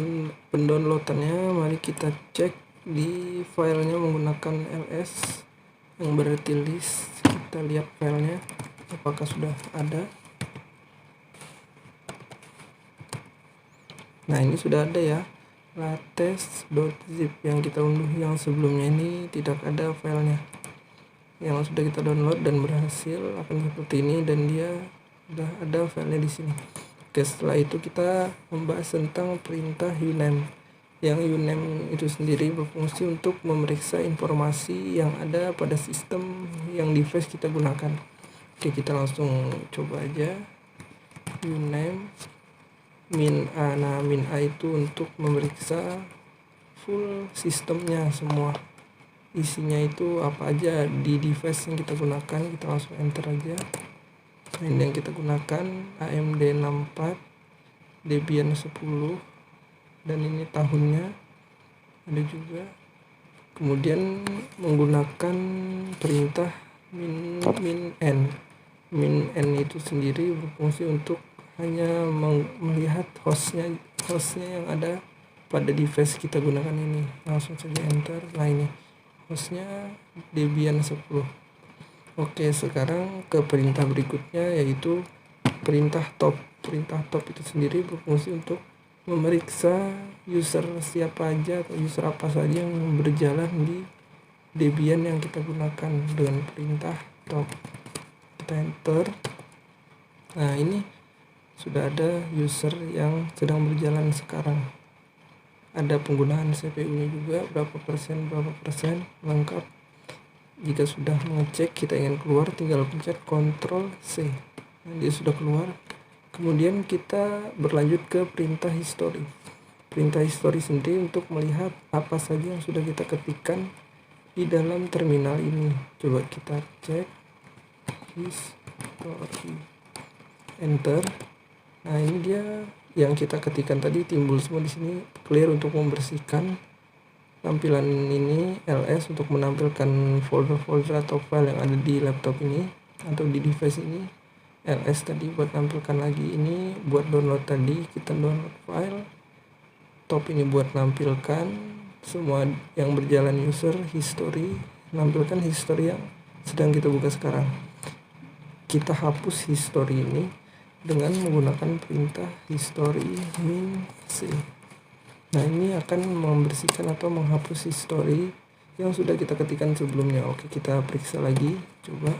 pendownloadannya. Mari kita cek di filenya menggunakan ls yang berarti list. Kita lihat filenya apakah sudah ada. Nah, ini sudah ada ya, latex.zip yang kita unduh. Yang sebelumnya ini tidak ada filenya. Yang sudah kita download dan berhasil akan seperti ini, dan dia sudah ada filenya di sini. Oke, setelah itu kita membahas tentang perintah uname. Yang uname itu sendiri berfungsi untuk memeriksa informasi yang ada pada sistem yang device kita gunakan. Oke, kita langsung coba aja. Uname min a. Nah, min a itu untuk memeriksa full sistemnya semua, isinya itu apa aja di device yang kita gunakan. Kita langsung enter aja. Nah, ini yang kita gunakan AMD 64 Debian 10, dan ini tahunnya ada juga. Kemudian menggunakan perintah min n. Min n itu sendiri berfungsi untuk hanya melihat hostnya yang ada pada device kita gunakan ini. Langsung saja enter. Nah, ini hostnya Debian 10. Oke, sekarang ke perintah berikutnya, yaitu perintah top. Perintah top itu sendiri berfungsi untuk memeriksa user siapa aja atau user apa saja yang berjalan di Debian yang kita gunakan dengan perintah top. Kita enter. Nah, ini sudah ada user yang sedang berjalan sekarang. Ada penggunaan CPU-nya juga, berapa persen lengkap. Jika sudah mengecek, kita ingin keluar, tinggal pencet Ctrl C. Nah, dia sudah keluar. Kemudian kita berlanjut ke perintah history. Perintah history sendiri untuk melihat apa saja yang sudah kita ketikkan di dalam terminal ini. Coba kita cek history, enter. Nah, ini dia yang kita ketikkan tadi timbul semua di sini. Clear untuk membersihkan tampilan ini, ls untuk menampilkan folder-folder atau file yang ada di laptop ini atau di device ini, ls tadi buat tampilkan lagi. Ini buat download tadi, kita download file. Top ini buat nampilkan semua yang berjalan user, history, nampilkan history yang sedang kita buka sekarang. Kita hapus history ini dengan menggunakan perintah history min c. Nah, ini akan membersihkan atau menghapus history yang sudah kita ketikkan sebelumnya. Oke, kita periksa lagi, coba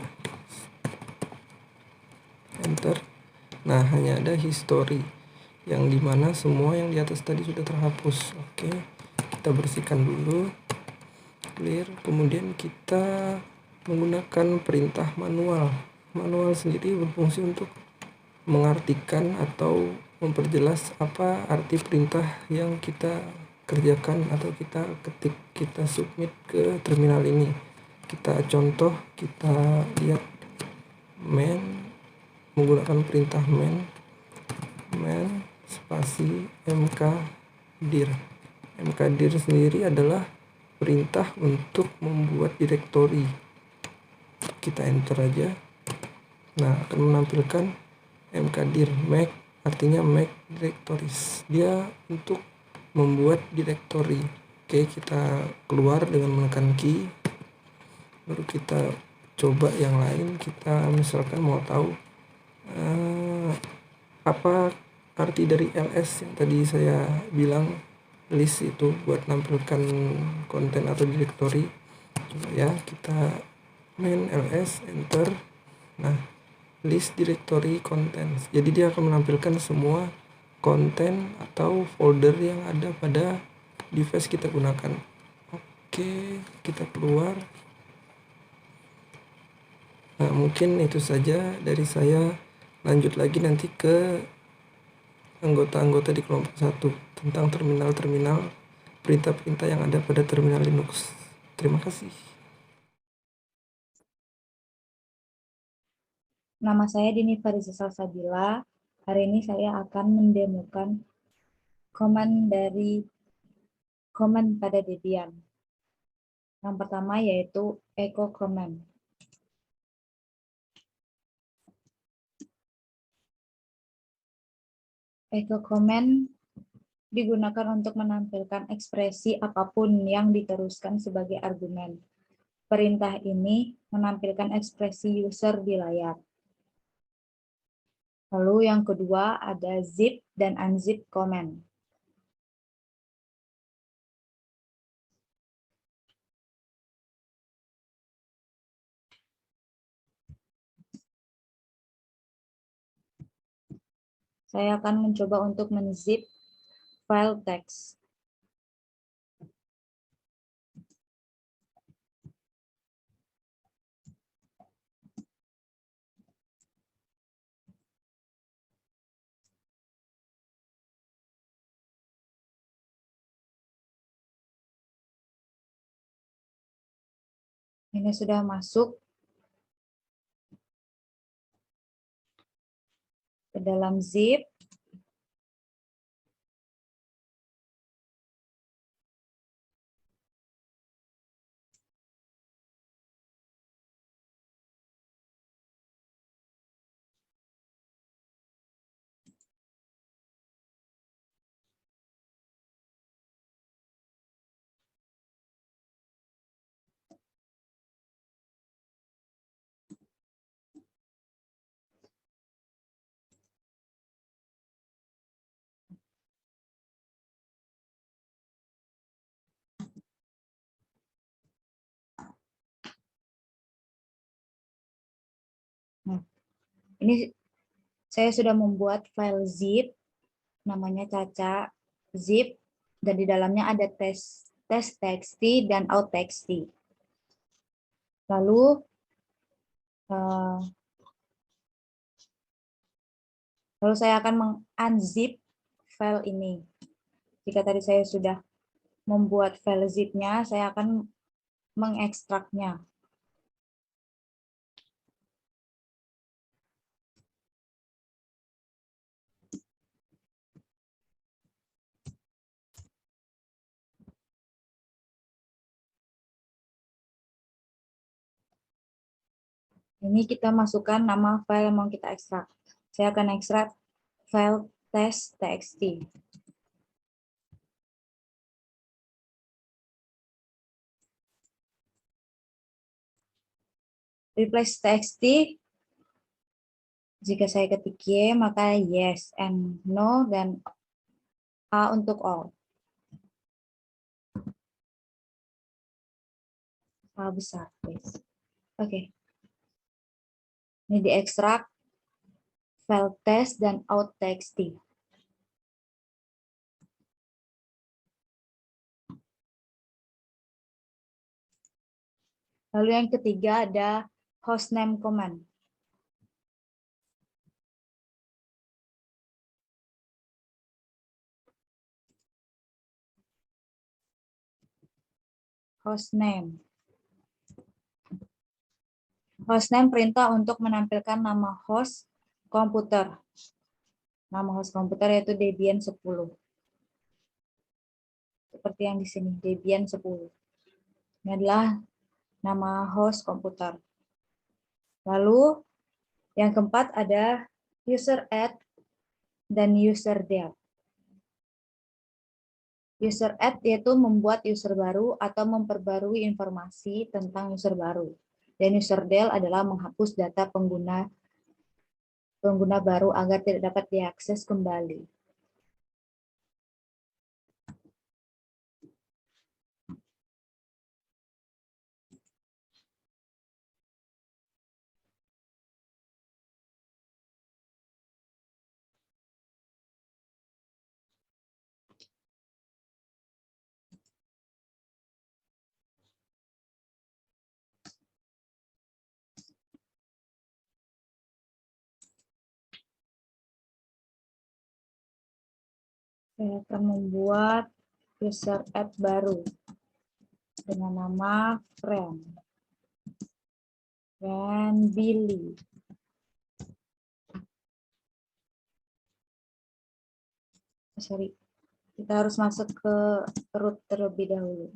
enter. Nah, hanya ada history yang dimana semua yang di atas tadi sudah terhapus. Oke, kita bersihkan dulu, clear. Kemudian kita menggunakan perintah manual. Manual sendiri berfungsi untuk mengartikan atau memperjelas apa arti perintah yang kita kerjakan atau kita ketik, kita submit ke terminal ini. Kita contoh, kita lihat main menggunakan perintah main spasi mkdir. Mkdir sendiri adalah perintah untuk membuat direktori. Kita enter aja. Nah, akan menampilkan mkdir, make artinya make directories. Dia untuk membuat direktori. Oke, kita keluar dengan menekan key. Baru kita coba yang lain. Kita misalkan mau tahu apa arti dari ls yang tadi saya bilang, list itu buat nampilkan konten atau directory. Coba ya, kita main ls, enter. Nah, list directory contents. Jadi dia akan menampilkan semua konten atau folder yang ada pada device kita gunakan. Oke, kita keluar. Nah, mungkin itu saja dari saya. Lanjut lagi nanti ke anggota-anggota di kelompok 1 tentang terminal-terminal, perintah-perintah yang ada pada terminal Linux. Terima kasih. Nama saya Dini Fariza Salsabila. Hari ini saya akan mendemokan command pada Debian. Yang pertama yaitu echo command. Echo command digunakan untuk menampilkan ekspresi apapun yang diteruskan sebagai argumen. Perintah ini menampilkan ekspresi user di layar. Lalu yang kedua ada zip dan unzip command. Saya akan mencoba untuk menzip file teks. Ini sudah masuk ke dalam zip. Nah, ini saya sudah membuat file zip, namanya caca zip, dan di dalamnya ada test.txt dan out.txt. Lalu saya akan meng-unzip file ini. Jika tadi saya sudah membuat file zip-nya, saya akan mengekstraknya. Ini kita masukkan nama file yang mau kita ekstrak. Saya akan ekstrak file test.txt. Replace txt, jika saya ketik Y, maka yes, and no, dan A untuk all. A besar, please. Oke. Ini diekstrak file test dan out.txt. Lalu yang ketiga ada hostname command. Hostname. Hostname perintah untuk menampilkan nama host komputer. Nama host komputer yaitu Debian 10. Seperti yang di sini, Debian 10. Ini adalah nama host komputer. Lalu yang keempat ada user add dan user del. User add yaitu membuat user baru atau memperbarui informasi tentang user baru. Dan user del adalah menghapus data pengguna pengguna baru agar tidak dapat diakses kembali. Saya akan membuat user add baru dengan nama friend Billy. Sorry, kita harus masuk ke root terlebih dahulu.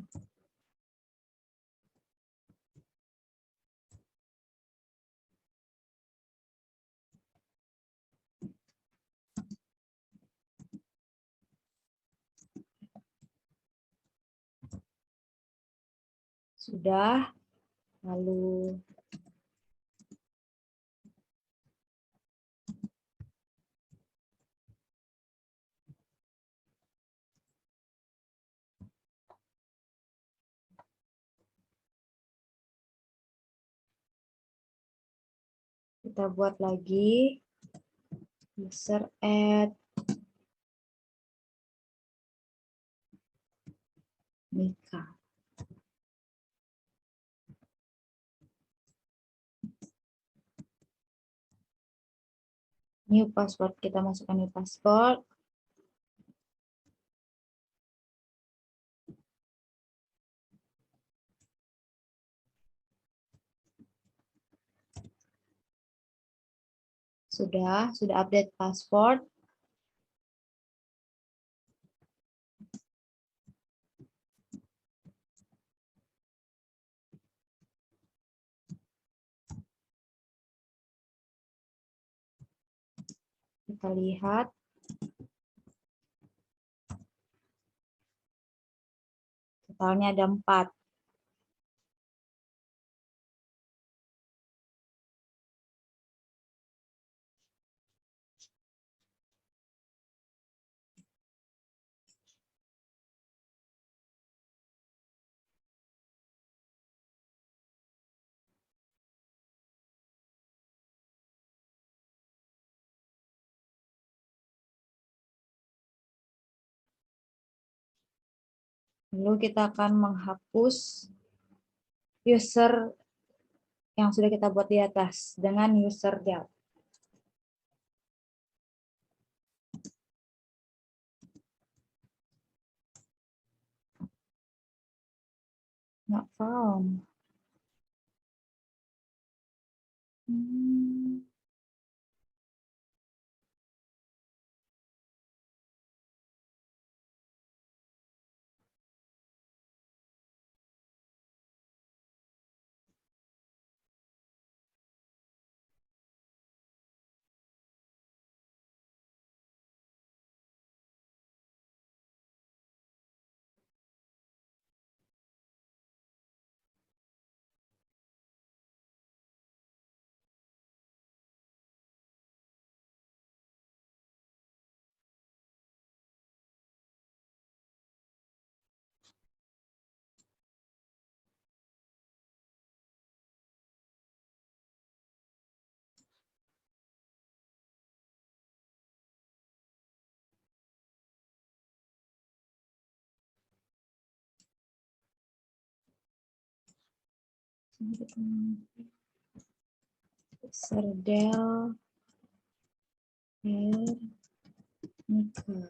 Sudah, lalu kita buat lagi user add Mika. New password, kita masukkan new password. Sudah update password. Kita lihat. Totalnya ada 4. Lalu kita akan menghapus user yang sudah kita buat di atas dengan user del. Not found. User del Mika.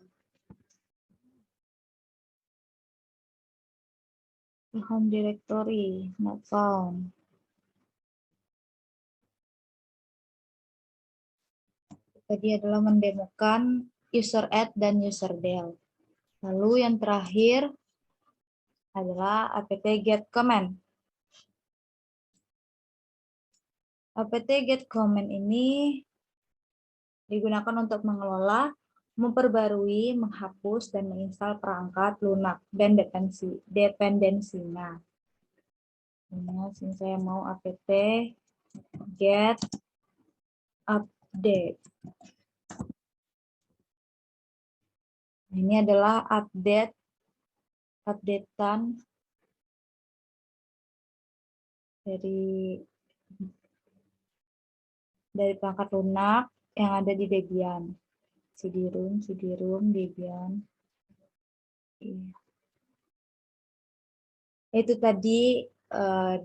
Home directory not found. Tadi adalah mendemokan user add dan user del. Lalu yang terakhir adalah apt get command. Apt get command ini digunakan untuk mengelola, memperbarui, menghapus, dan menginstal perangkat lunak dan dependensinya. Nah, sini saya mau apt get update. Ini adalah updatean dari perangkat lunak yang ada di Debian. CD-ROM, Debian. Itu tadi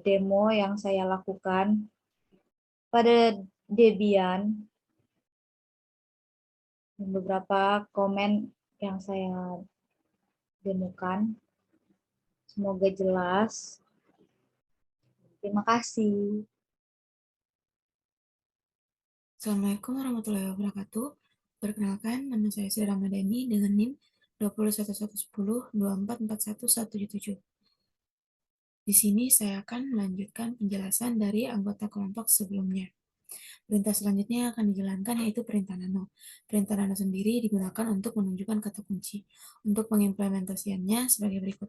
demo yang saya lakukan pada Debian. Beberapa komen yang saya demokan. Semoga jelas. Terima kasih. Assalamualaikum warahmatullahi wabarakatuh. Perkenalkan, nama saya Sri Ramadhani dengan NIM 20110244117. Di sini saya akan melanjutkan penjelasan dari anggota kelompok sebelumnya. Perintah selanjutnya akan dijalankan yaitu perintah nano. Perintah nano sendiri digunakan untuk menunjukkan kata kunci. Untuk mengimplementasikannya sebagai berikut.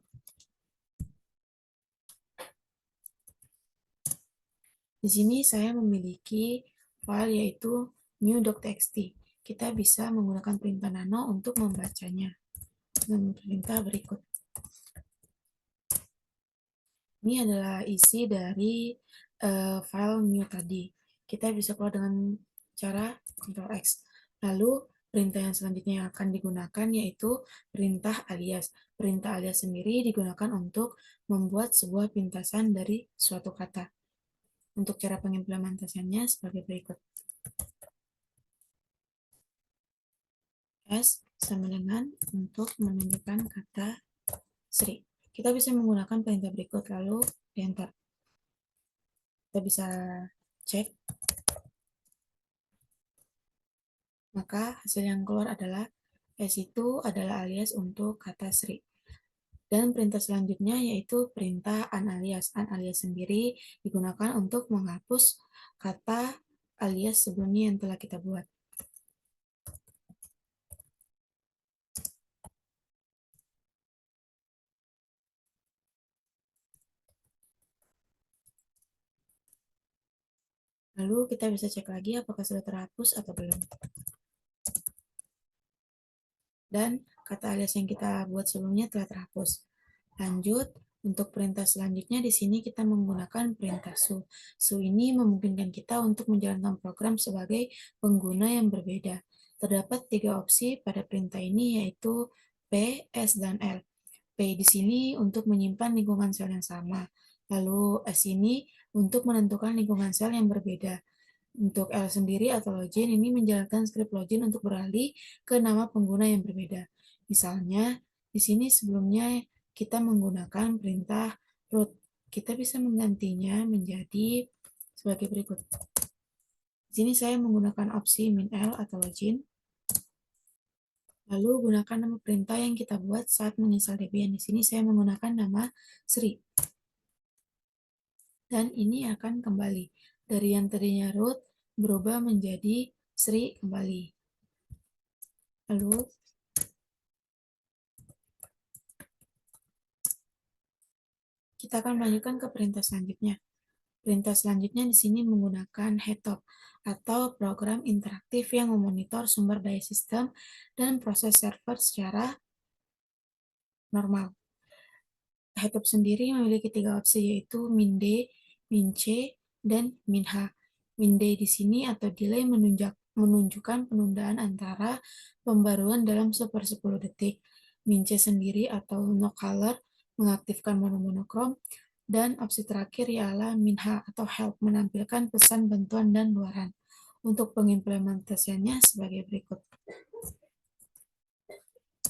Di sini saya memiliki file yaitu new.txt. Kita bisa menggunakan perintah nano untuk membacanya dengan perintah berikut. Ini adalah isi dari file new tadi. Kita bisa keluar dengan cara Ctrl X. Lalu perintah yang selanjutnya yang akan digunakan yaitu perintah alias. Perintah alias sendiri digunakan untuk membuat sebuah pintasan dari suatu kata. Untuk cara pengimplementasiannya sebagai berikut. S sama dengan untuk menunjukkan kata Sri. Kita bisa menggunakan perintah berikut lalu di enter. Kita bisa cek. Maka hasil yang keluar adalah S itu adalah alias untuk kata Sri. Dan perintah selanjutnya yaitu perintah unalias. Unalias sendiri digunakan untuk menghapus kata alias sebelumnya yang telah kita buat. Lalu kita bisa cek lagi apakah sudah terhapus atau belum. Dan kata alias yang kita buat sebelumnya telah terhapus. Lanjut, untuk perintah selanjutnya di sini kita menggunakan perintah su. Su ini memungkinkan kita untuk menjalankan program sebagai pengguna yang berbeda. Terdapat 3 opsi pada perintah ini yaitu P, S, dan L. P di sini untuk menyimpan lingkungan sel yang sama. Lalu S ini untuk menentukan lingkungan sel yang berbeda. Untuk L sendiri atau login ini menjalankan script login untuk beralih ke nama pengguna yang berbeda. Misalnya, di sini sebelumnya kita menggunakan perintah root. Kita bisa menggantinya menjadi sebagai berikut. Di sini saya menggunakan opsi min-l atau login. Lalu gunakan nama perintah yang kita buat saat menginstal Debian. Di sini saya menggunakan nama Sri. Dan ini akan kembali. Dari yang tadinya root berubah menjadi Sri kembali. Lalu kita akan melanjutkan ke perintah selanjutnya. Perintah selanjutnya di sini menggunakan headtop atau program interaktif yang memonitor sumber daya sistem dan proses server secara normal. Headtop sendiri memiliki 3 opsi yaitu min-d, min-c, dan min-h. Min-d di sini atau delay menunjukkan penundaan antara pembaruan dalam 1/10 detik. Min-c sendiri atau no color mengaktifkan monokrom, dan opsi terakhir ialah min-h atau help menampilkan pesan bantuan dan luaran. Untuk pengimplementasiannya sebagai berikut.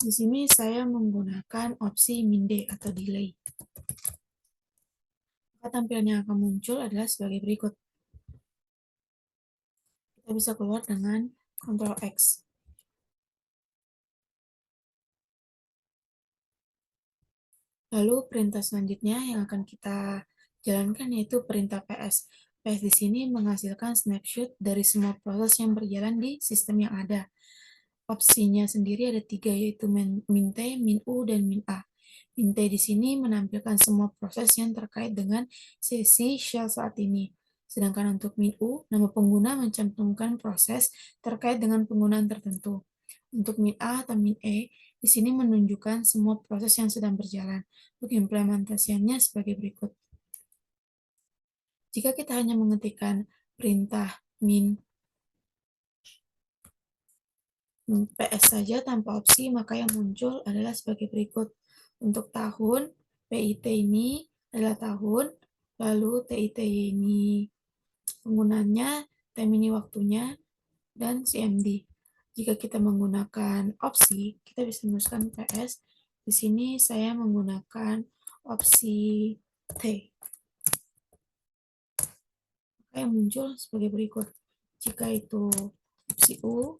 Di sini saya menggunakan opsi min-d atau delay. Maka tampilan yang akan muncul adalah sebagai berikut. Kita bisa keluar dengan Ctrl X. Lalu perintah selanjutnya yang akan kita jalankan yaitu perintah PS. PS di sini menghasilkan snapshot dari semua proses yang berjalan di sistem yang ada. Opsinya sendiri ada 3 yaitu min-t, min-u, dan min-a. Min-t di sini menampilkan semua proses yang terkait dengan sesi shell saat ini. Sedangkan untuk min U, nama pengguna mencantumkan proses terkait dengan penggunaan tertentu. Untuk min A atau min E, di sini menunjukkan semua proses yang sedang berjalan. Untuk implementasinya sebagai berikut. Jika kita hanya mengetikkan perintah min PS saja tanpa opsi, maka yang muncul adalah sebagai berikut. Untuk tahun, PIT ini adalah tahun, lalu TIT ini penggunanya, time ini waktunya, dan CMD. Jika kita menggunakan opsi, kita bisa menuliskan PS. Di sini saya menggunakan opsi T. Maka yang muncul sebagai berikut. Jika itu opsi U,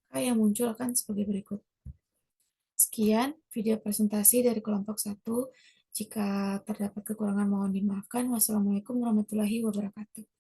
maka yang muncul akan sebagai berikut. Sekian video presentasi dari kelompok 1. Jika terdapat kekurangan mohon dimaafkan. Wassalamualaikum warahmatullahi wabarakatuh.